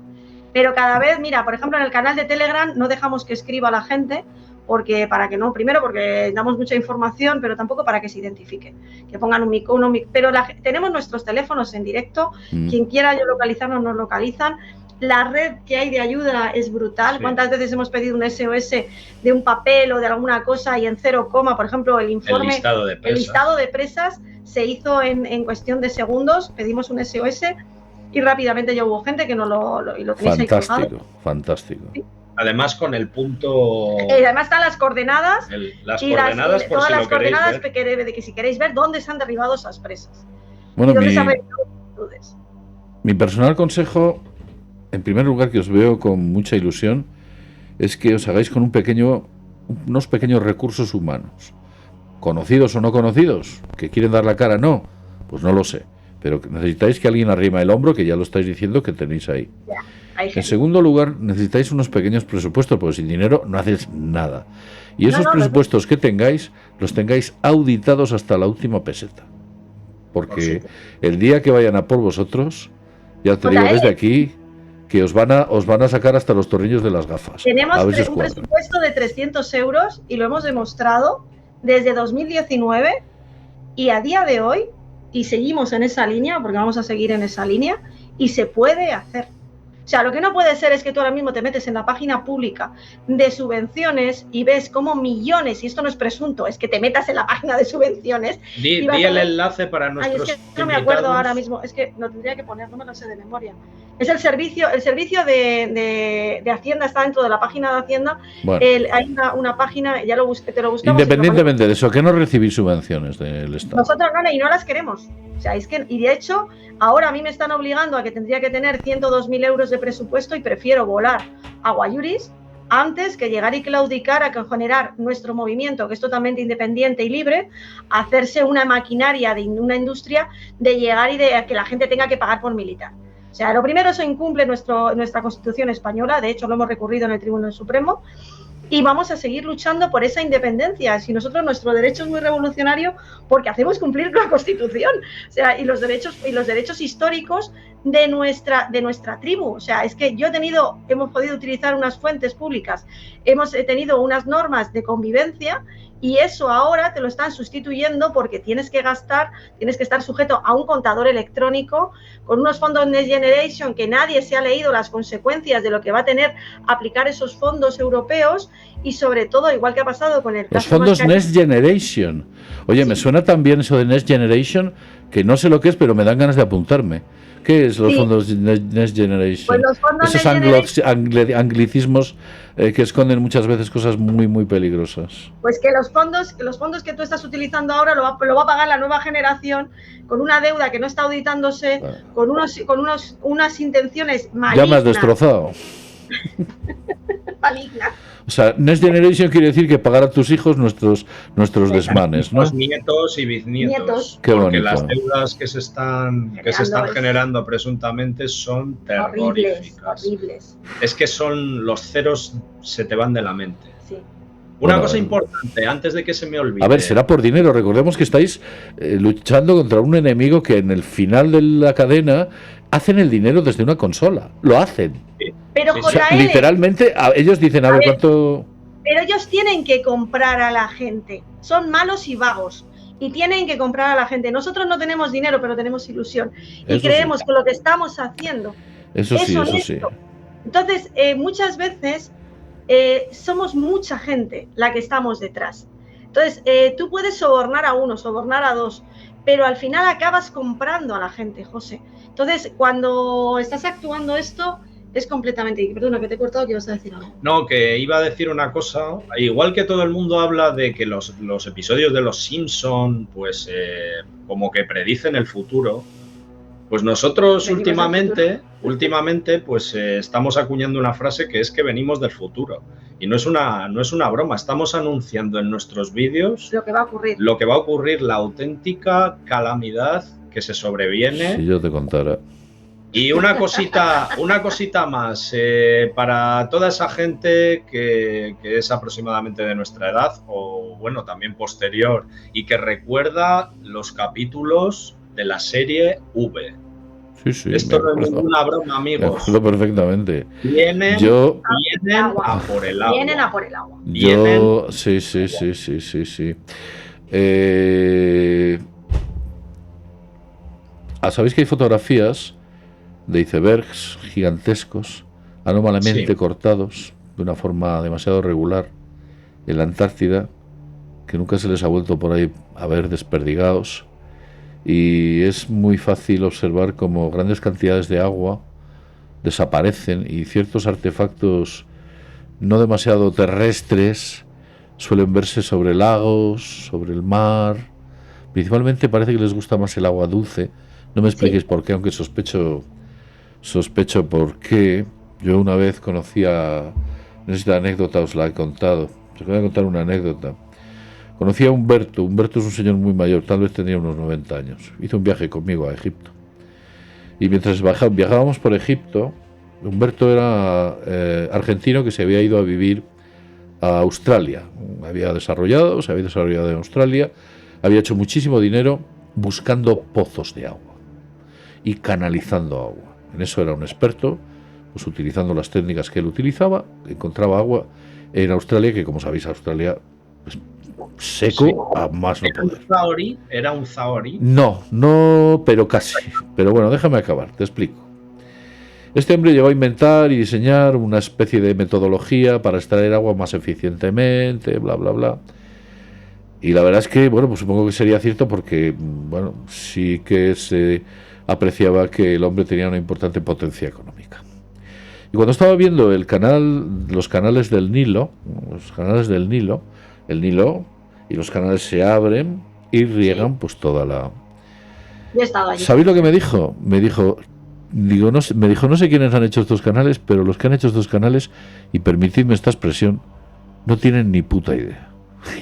Pero cada vez, mira, por ejemplo, en el canal de Telegram no dejamos que escriba la gente, porque primero porque damos mucha información, pero tampoco para que se identifique, que pongan un mic, pero tenemos nuestros teléfonos en directo, quien quiera localizarnos nos localizan. La red que hay de ayuda es brutal. Sí. ¿Cuántas veces hemos pedido un SOS de un papel o de alguna cosa y en 0, por ejemplo, el informe, el listado de presas se hizo en cuestión de segundos, pedimos un SOS y rápidamente ya hubo gente que no lo tenéis ahí colgado. Fantástico. Sí. Además con el punto... además están las coordenadas. Las coordenadas por todas si las lo queréis coordenadas ver. de que si queréis ver dónde se han derribado esas presas. Bueno, y dónde se han realizado actitudes. Mi personal consejo, en primer lugar, que os veo con mucha ilusión, es que os hagáis con unos pequeños recursos humanos. Conocidos o no conocidos, que quieren dar la cara, no, pues no lo sé. Pero necesitáis que alguien arrime el hombro, que ya lo estáis diciendo que tenéis ahí. Ya. En segundo lugar, necesitáis unos pequeños presupuestos, porque sin dinero no hacéis nada. Y esos presupuestos que tengáis, los tengáis auditados hasta la última peseta. Porque el día que vayan a por vosotros, ya te digo desde aquí, que os van a sacar hasta los tornillos de las gafas. Tenemos un presupuesto de 300 euros y lo hemos demostrado desde 2019 y a día de hoy, y seguimos en esa línea, porque vamos a seguir en esa línea, y se puede hacer. O sea, lo que no puede ser es que tú ahora mismo te metes en la página pública de subvenciones y ves cómo millones, y esto no es presunto, es que te metas en la página de subvenciones. Di el enlace para nuestros es que no me acuerdo ahora mismo, es que lo tendría que poner, no me lo sé de memoria. Es el servicio de Hacienda, está dentro de la página de Hacienda. Bueno. Hay una página, ya te lo buscamos. Independientemente de eso, ¿que no recibís subvenciones del Estado? Nosotros no, y no las queremos. O sea, y de hecho, ahora a mí me están obligando a que tendría que tener 102.000 euros de presupuesto y prefiero volar a Guayuris antes que llegar y claudicar a generar nuestro movimiento, que es totalmente independiente y libre, hacerse una maquinaria de una industria de llegar y de que la gente tenga que pagar por militar. O sea, lo primero, eso incumple nuestra Constitución española, de hecho lo hemos recurrido en el Tribunal Supremo, y vamos a seguir luchando por esa independencia. Si nosotros, nuestro derecho es muy revolucionario porque hacemos cumplir la Constitución, o sea, y los derechos históricos de nuestra tribu. O sea, es que hemos podido utilizar unas fuentes públicas, hemos tenido unas normas de convivencia Y eso ahora te lo están sustituyendo porque tienes que estar sujeto a un contador electrónico con unos fondos Next Generation que nadie se ha leído las consecuencias de lo que va a tener aplicar esos fondos europeos y sobre todo, igual que ha pasado con el los fondos Next Generation. Oye, sí. Me suena también eso de Next Generation, que no sé lo que es, pero me dan ganas de apuntarme. ¿Qué es los fondos Next Generation? Pues los fondos esos anglicismos que esconden muchas veces cosas muy, muy peligrosas. Pues que los fondos que tú estás utilizando ahora lo va a pagar la nueva generación con una deuda que no está auditándose, con unas intenciones malignas. Ya me has destrozado. Malignas. O sea, Next Generation quiere decir que pagar a tus hijos nuestros desmanes, ¿no? Los nietos y bisnietos. Qué porque bonito. las deudas que se están generando presuntamente son terroríficas. Horribles. Es que son los ceros, se te van de la mente. Sí. Una cosa importante, antes de que se me olvide. A ver, será por dinero. Recordemos que estáis luchando contra un enemigo que en el final de la cadena hacen el dinero desde una consola. Lo hacen. Sí. Pero o sea, literalmente, ellos dicen, a ver, ¿cuánto...? Pero ellos tienen que comprar a la gente. Son malos y vagos. Y tienen que comprar a la gente. Nosotros no tenemos dinero, pero tenemos ilusión. Y Eso creemos sí. que lo que estamos haciendo Eso es sí, honesto. eso sí. Entonces, muchas veces somos mucha gente la que estamos detrás. Entonces, tú puedes sobornar a uno, sobornar a dos, pero al final acabas comprando a la gente, José. Entonces, cuando estás actuando esto, es completamente... Perdona, que te he cortado, que ibas a decir algo. No, que iba a decir una cosa. Igual que todo el mundo habla de que los episodios de Los Simpson, pues como que predicen el futuro, pues nosotros últimamente, pues estamos acuñando una frase que es que venimos del futuro. Y no es una broma, estamos anunciando en nuestros vídeos lo que va a ocurrir, la auténtica calamidad que se sobreviene. Si yo te contara. Y una cosita más, para toda esa gente que es aproximadamente de nuestra edad, o bueno, también posterior, y que recuerda los capítulos de la serie V. Sí, esto no es ninguna broma, amigos. Me acuerdo perfectamente. Vienen a por el agua. Vienen a por el agua. Sí. ¿Sabéis que hay fotografías de icebergs gigantescos, anómalamente cortados de una forma demasiado regular en la Antártida, que nunca se les ha vuelto por ahí a ver desperdigados? Y es muy fácil observar cómo grandes cantidades de agua desaparecen y ciertos artefactos no demasiado terrestres suelen verse sobre lagos, sobre el mar. Principalmente parece que les gusta más el agua dulce. No me expliquéis por qué, aunque sospecho por qué. Yo una vez conocí a... No sé si la anécdota os la he contado. Os voy a contar una anécdota. Conocí a Humberto. Humberto es un señor muy mayor, tal vez tenía unos 90 años. Hizo un viaje conmigo a Egipto. Y mientras viajábamos por Egipto, Humberto era argentino que se había ido a vivir a Australia. Se había desarrollado en Australia, había hecho muchísimo dinero buscando pozos de agua y canalizando agua. En eso era un experto, pues utilizando las técnicas que él utilizaba, encontraba agua en Australia, que como sabéis, Australia es seco a más no poder. ¿Era un zahorí? No, pero casi. Pero bueno, déjame acabar, te explico. Este hombre llegó a inventar y diseñar una especie de metodología para extraer agua más eficientemente, bla, bla, bla. Y la verdad es que, bueno, pues supongo que sería cierto porque, bueno, sí que se apreciaba que el hombre tenía una importante potencia económica. Y cuando estaba viendo los canales del Nilo, el Nilo y los canales se abren y riegan pues toda la... Yo he estado allí. ¿Sabéis lo que me dijo? Me dijo, no sé quiénes han hecho estos canales, pero los que han hecho estos canales, y permitidme esta expresión, no tienen ni puta idea.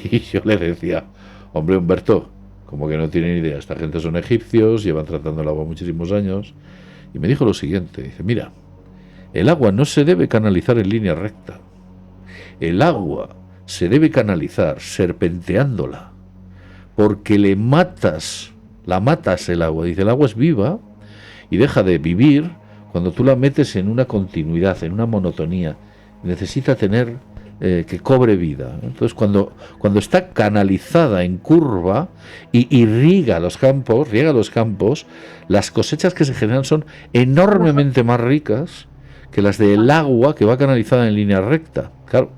Y yo le decía, hombre Humberto, como que no tienen idea, esta gente son egipcios, llevan tratando el agua muchísimos años. Y me dijo lo siguiente, dice, mira, el agua no se debe canalizar en línea recta. El agua se debe canalizar serpenteándola, porque la matas el agua. Dice, el agua es viva y deja de vivir cuando tú la metes en una continuidad, en una monotonía. Necesita tener que cobre vida. Entonces, cuando está canalizada en curva y riega los campos, las cosechas que se generan son enormemente más ricas que las del agua que va canalizada en línea recta. Claro,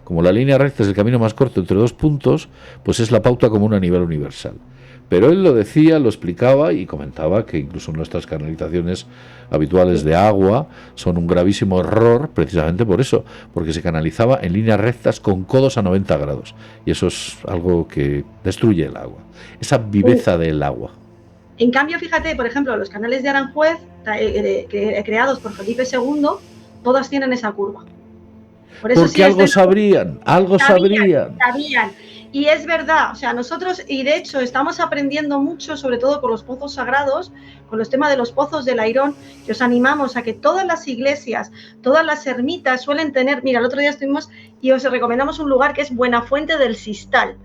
como la línea recta es el camino más corto entre dos puntos, pues es la pauta común a nivel universal. Pero él lo decía, lo explicaba y comentaba que incluso nuestras canalizaciones habituales de agua son un gravísimo error precisamente por eso, porque se canalizaba en líneas rectas con codos a 90 grados. Y eso es algo que destruye el agua, esa viveza del agua. En cambio, fíjate, por ejemplo, los canales de Aranjuez, creados por Felipe II, todas tienen esa curva. Por eso porque sí algo sabrían. Y es verdad, o sea, nosotros, y de hecho estamos aprendiendo mucho, sobre todo con los pozos sagrados, con los temas de los pozos del Airón, que os animamos a que todas las iglesias, todas las ermitas suelen tener, mira, el otro día estuvimos y os recomendamos un lugar que es Buenafuente del Sistal.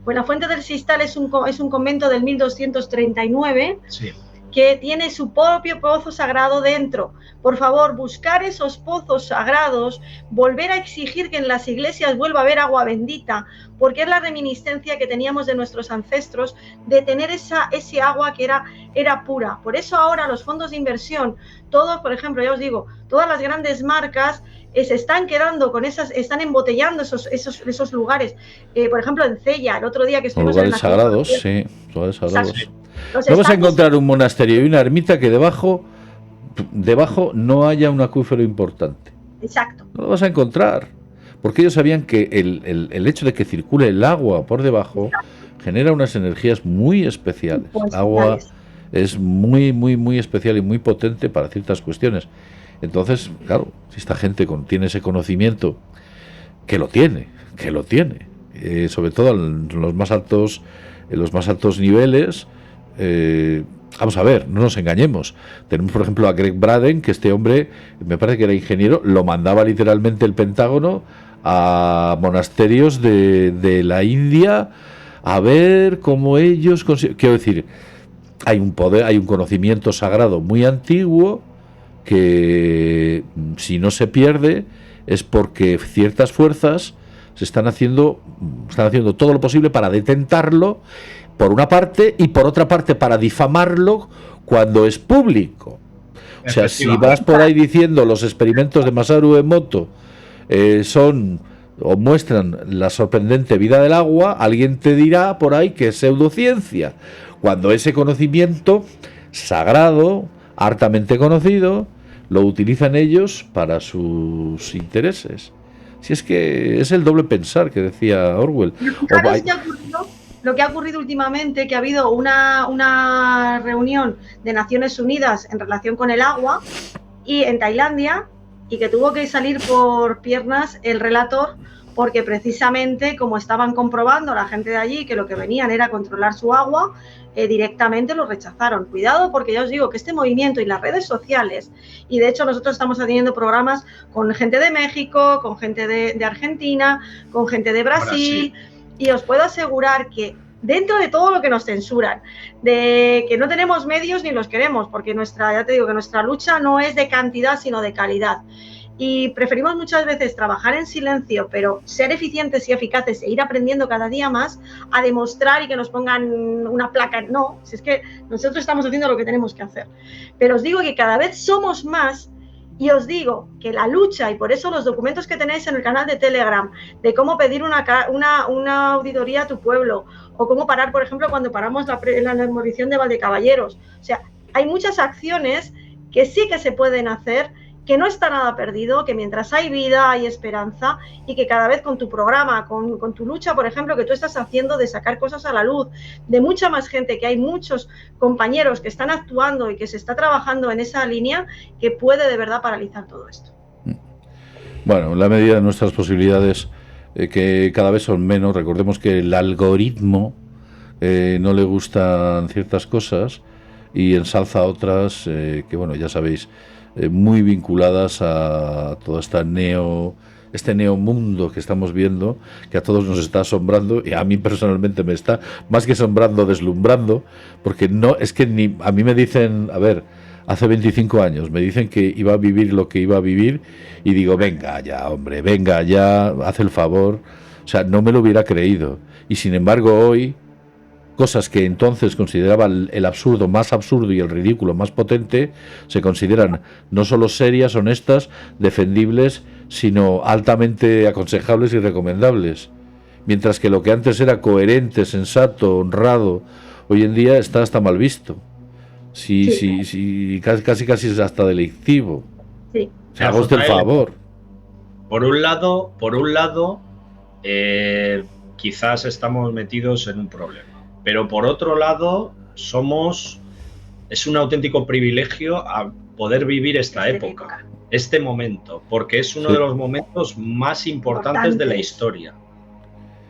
Buenafuente del Sistal es un convento del 1239, sí, que tiene su propio pozo sagrado dentro. Por favor, buscar esos pozos sagrados, volver a exigir que en las iglesias vuelva a haber agua bendita, porque es la reminiscencia que teníamos de nuestros ancestros de tener ese agua que era pura. Por eso ahora los fondos de inversión, todos, por ejemplo, ya os digo, todas las grandes marcas se están quedando con están embotellando esos lugares. Por ejemplo, en Cella, el otro día que estuvimos lugares en sagrados, sí, lugares sagrados. Vamos a encontrar un monasterio y una ermita que debajo no haya un acuífero importante. Exacto. No lo vas a encontrar, porque ellos sabían que el hecho de que circule el agua por debajo genera unas energías muy especiales. El agua es muy, muy, muy especial y muy potente para ciertas cuestiones. Entonces, claro, si esta gente tiene ese conocimiento, que lo tiene, sobre todo en los más altos niveles. Vamos a ver, no nos engañemos. Tenemos, por ejemplo, a Greg Braden, que este hombre, me parece que era ingeniero, lo mandaba literalmente el Pentágono a monasterios de la India a ver cómo ellos quiero decir, hay un poder, hay un conocimiento sagrado muy antiguo que si no se pierde es porque ciertas fuerzas están haciendo todo lo posible para detentarlo por una parte y por otra parte para difamarlo cuando es público. O sea, si vas por ahí diciendo los experimentos de Masaru Emoto son o muestran la sorprendente vida del agua, alguien te dirá por ahí que es pseudociencia, cuando ese conocimiento sagrado, hartamente conocido, lo utilizan ellos para sus intereses. Si es que es el doble pensar que decía Orwell. Lo que ha ocurrido últimamente, que ha habido una reunión de Naciones Unidas en relación con el agua y en Tailandia, y que tuvo que salir por piernas el relator, porque precisamente como estaban comprobando la gente de allí que lo que venían era controlar su agua, directamente lo rechazaron. Cuidado, porque ya os digo que este movimiento y las redes sociales, y de hecho nosotros estamos teniendo programas con gente de México, con gente de Argentina, con gente de Brasil, y os puedo asegurar que dentro de todo lo que nos censuran, de que no tenemos medios ni los queremos, porque ya te digo que nuestra lucha no es de cantidad sino de calidad. Y preferimos muchas veces trabajar en silencio, pero ser eficientes y eficaces e ir aprendiendo cada día más a demostrar y que nos pongan una placa. No, si es que nosotros estamos haciendo lo que tenemos que hacer. Pero os digo que cada vez somos más, y os digo que la lucha, y por eso los documentos que tenéis en el canal de Telegram, de cómo pedir una auditoría a tu pueblo, o cómo parar, por ejemplo, cuando paramos la demolición de Valdecaballeros. O sea, hay muchas acciones que sí que se pueden hacer, que no está nada perdido, que mientras hay vida hay esperanza, y que cada vez con tu programa, con tu lucha, por ejemplo, que tú estás haciendo de sacar cosas a la luz, de mucha más gente, que hay muchos compañeros que están actuando y que se está trabajando en esa línea, que puede de verdad paralizar todo esto. Bueno, en la medida de nuestras posibilidades, que cada vez son menos. Recordemos que el algoritmo no le gustan ciertas cosas y ensalza otras que, bueno, ya sabéis, muy vinculadas a todo este neomundo que estamos viendo, que a todos nos está asombrando, y a mí personalmente me está más que asombrando, deslumbrando, porque no es que ni a mí me dicen, a ver, hace 25 años me dicen que iba a vivir lo que iba a vivir y digo, venga ya, hombre, venga ya, haz el favor. O sea, no me lo hubiera creído. Y sin embargo hoy, cosas que entonces consideraba el absurdo más absurdo y el ridículo más potente, se consideran no solo serias, honestas, defendibles, sino altamente aconsejables y recomendables. Mientras que lo que antes era coherente, sensato, honrado, hoy en día está hasta mal visto. Sí, casi es hasta delictivo. Sí. Haga usted el favor. Por un lado, quizás estamos metidos en un problema. Pero por otro lado, es un auténtico privilegio a poder vivir esta época, este momento, porque es uno de los momentos más importantes de la historia.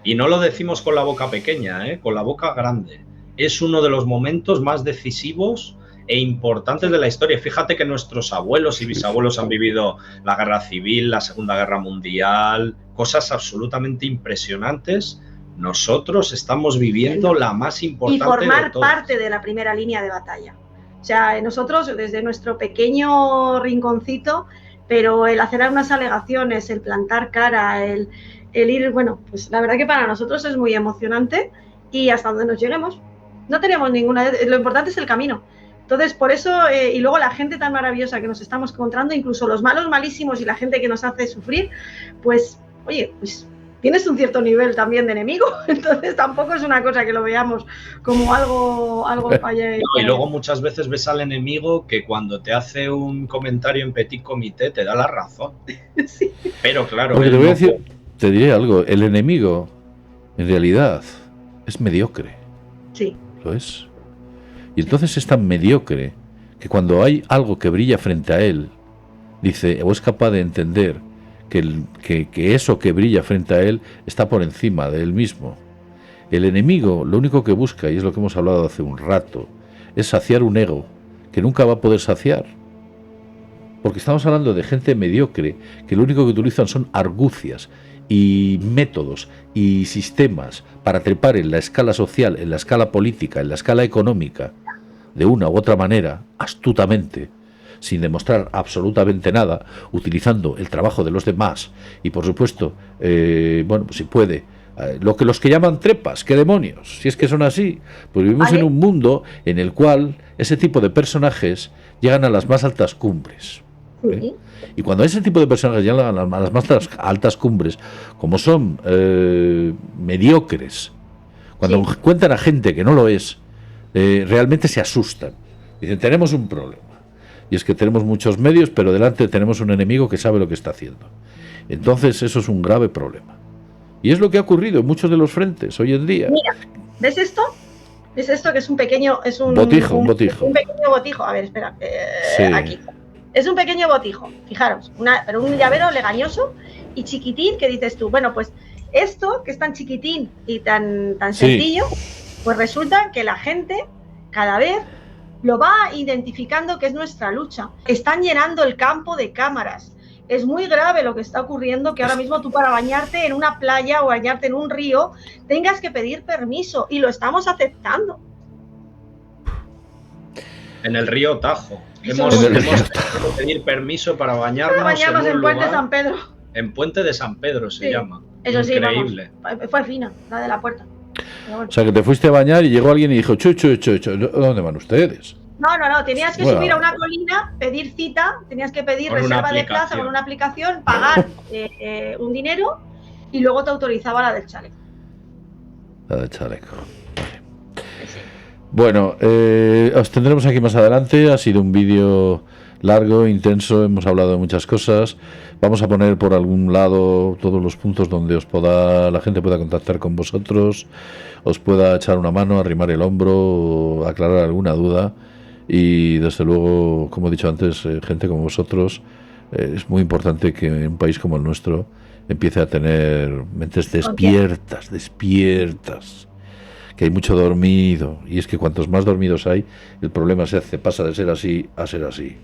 Y no lo decimos con la boca pequeña, con la boca grande. Es uno de los momentos más decisivos e importantes de la historia. Fíjate que nuestros abuelos y bisabuelos han vivido la Guerra Civil, la Segunda Guerra Mundial, cosas absolutamente impresionantes. Nosotros estamos viviendo la más importante y formar de todas. parte de la primera línea de batalla. O sea, nosotros desde nuestro pequeño rinconcito, pero el hacer unas alegaciones, el plantar cara, el ir, bueno, pues la verdad que para nosotros es muy emocionante y hasta donde nos lleguemos. No tenemos ninguna, lo importante es el camino. Entonces, por eso, y luego la gente tan maravillosa que nos estamos encontrando, incluso los malos malísimos y la gente que nos hace sufrir, pues, oye, pues tienes un cierto nivel también de enemigo, entonces tampoco es una cosa que lo veamos como algo falla. No, y luego muchas veces ves al enemigo que cuando te hace un comentario en petit comité te da la razón. Sí. Pero claro, porque te voy a decir, te diré algo, el enemigo en realidad es mediocre. Sí. Lo es. Y entonces es tan mediocre que cuando hay algo que brilla frente a él, dice, o es capaz de entender que eso que brilla frente a él está por encima de él mismo. El enemigo lo único que busca, y es lo que hemos hablado hace un rato, es saciar un ego que nunca va a poder saciar. Porque estamos hablando de gente mediocre que lo único que utilizan son argucias y métodos y sistemas para trepar en la escala social, en la escala política, en la escala económica, de una u otra manera, astutamente, sin demostrar absolutamente nada, utilizando el trabajo de los demás y, por supuesto, bueno, pues si puede, los que llaman trepas, ¿qué demonios? Si es que son así, pues vivimos en un mundo en el cual ese tipo de personajes llegan a las más altas cumbres. Y cuando ese tipo de personajes llegan a las más altas cumbres, como son mediocres, cuando cuentan a gente que no lo es, realmente se asustan. Dicen, tenemos un problema. Y es que tenemos muchos medios, pero delante tenemos un enemigo que sabe lo que está haciendo. Entonces eso es un grave problema. Y es lo que ha ocurrido en muchos de los frentes hoy en día. Mira, ¿ves esto? ¿Ves esto? Que es un pequeño... Es un botijo. Un pequeño botijo. A ver, espera. Sí. Aquí. Es un pequeño botijo, fijaros. Pero un llavero legañoso y chiquitín, que dices tú, bueno, pues esto que es tan chiquitín y tan sencillo, pues resulta que la gente cada vez lo va identificando que es nuestra lucha. Están llenando el campo de cámaras. Es muy grave lo que está ocurriendo, que ahora mismo tú para bañarte en una playa o bañarte en un río tengas que pedir permiso, y lo estamos aceptando. En el río Tajo. Hemos tenido que pedir permiso para bañarnos en Puente de San Pedro. En Puente de San Pedro se llama. Eso increíble. Sí, vamos, fue fina, la de la puerta. Bueno. O sea, que te fuiste a bañar y llegó alguien y dijo, ¿dónde van ustedes? No, tenías que subir a una colina, pedir cita, tenías que pedir reserva de plaza con una aplicación, pagar un dinero y luego te autorizaba la del chaleco. La del chaleco. Bueno, os tendremos aquí más adelante. Ha sido un vídeo largo, intenso, hemos hablado de muchas cosas. Vamos a poner por algún lado todos los puntos donde la gente pueda contactar con vosotros, os pueda echar una mano, arrimar el hombro, aclarar alguna duda. Y desde luego, como he dicho antes, gente como vosotros, es muy importante que en un país como el nuestro empiece a tener mentes despiertas, que hay mucho dormido, y es que cuantos más dormidos hay, el problema pasa de ser así a ser así.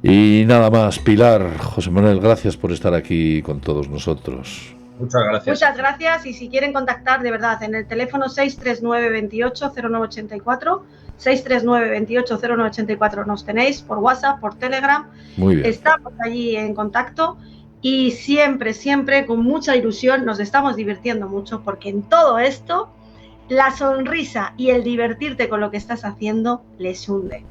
Y nada más. Pilar, José Manuel, gracias por estar aquí con todos nosotros. Muchas gracias. Muchas gracias, y si quieren contactar, de verdad, en el teléfono 639-28-0984, 639-28-0984 nos tenéis, por WhatsApp, por Telegram. Muy bien. Estamos allí en contacto y siempre, siempre con mucha ilusión, nos estamos divirtiendo mucho, porque en todo esto la sonrisa y el divertirte con lo que estás haciendo les hunde.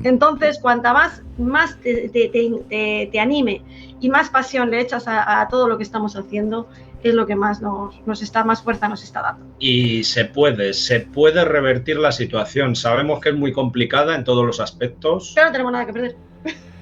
Entonces, cuanta más te anime y más pasión le echas a todo lo que estamos haciendo, es lo que más más fuerza nos está dando. Y se puede revertir la situación. Sabemos que es muy complicada en todos los aspectos. Pero no tenemos nada que perder.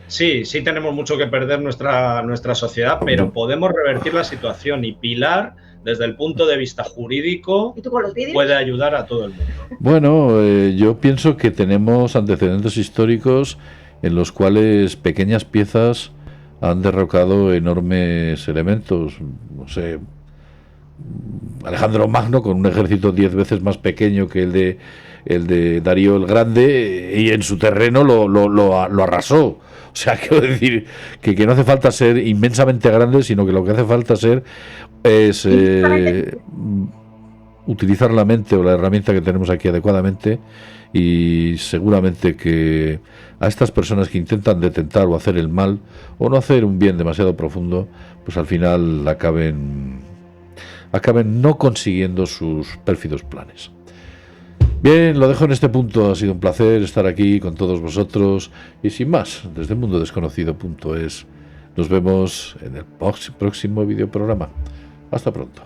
Sí tenemos mucho que perder nuestra sociedad, pero podemos revertir la situación, y Pilar, desde el punto de vista jurídico, ¿Y tú con los vídeos? puede ayudar a todo el mundo. Bueno, yo pienso que tenemos antecedentes históricos en los cuales pequeñas piezas han derrocado enormes elementos. No sé, Alejandro Magno, con un ejército 10 veces más pequeño que el de Darío el Grande, y en su terreno lo arrasó. O sea, quiero decir que no hace falta ser inmensamente grande, sino que lo que hace falta es utilizar la mente o la herramienta que tenemos aquí adecuadamente, y seguramente que a estas personas que intentan detentar o hacer el mal o no hacer un bien demasiado profundo, pues al final acaben no consiguiendo sus pérfidos planes. Bien, lo dejo en este punto. Ha sido un placer estar aquí con todos vosotros, y sin más, desde mundodesconocido.es nos vemos en el próximo videoprograma. Hasta pronto.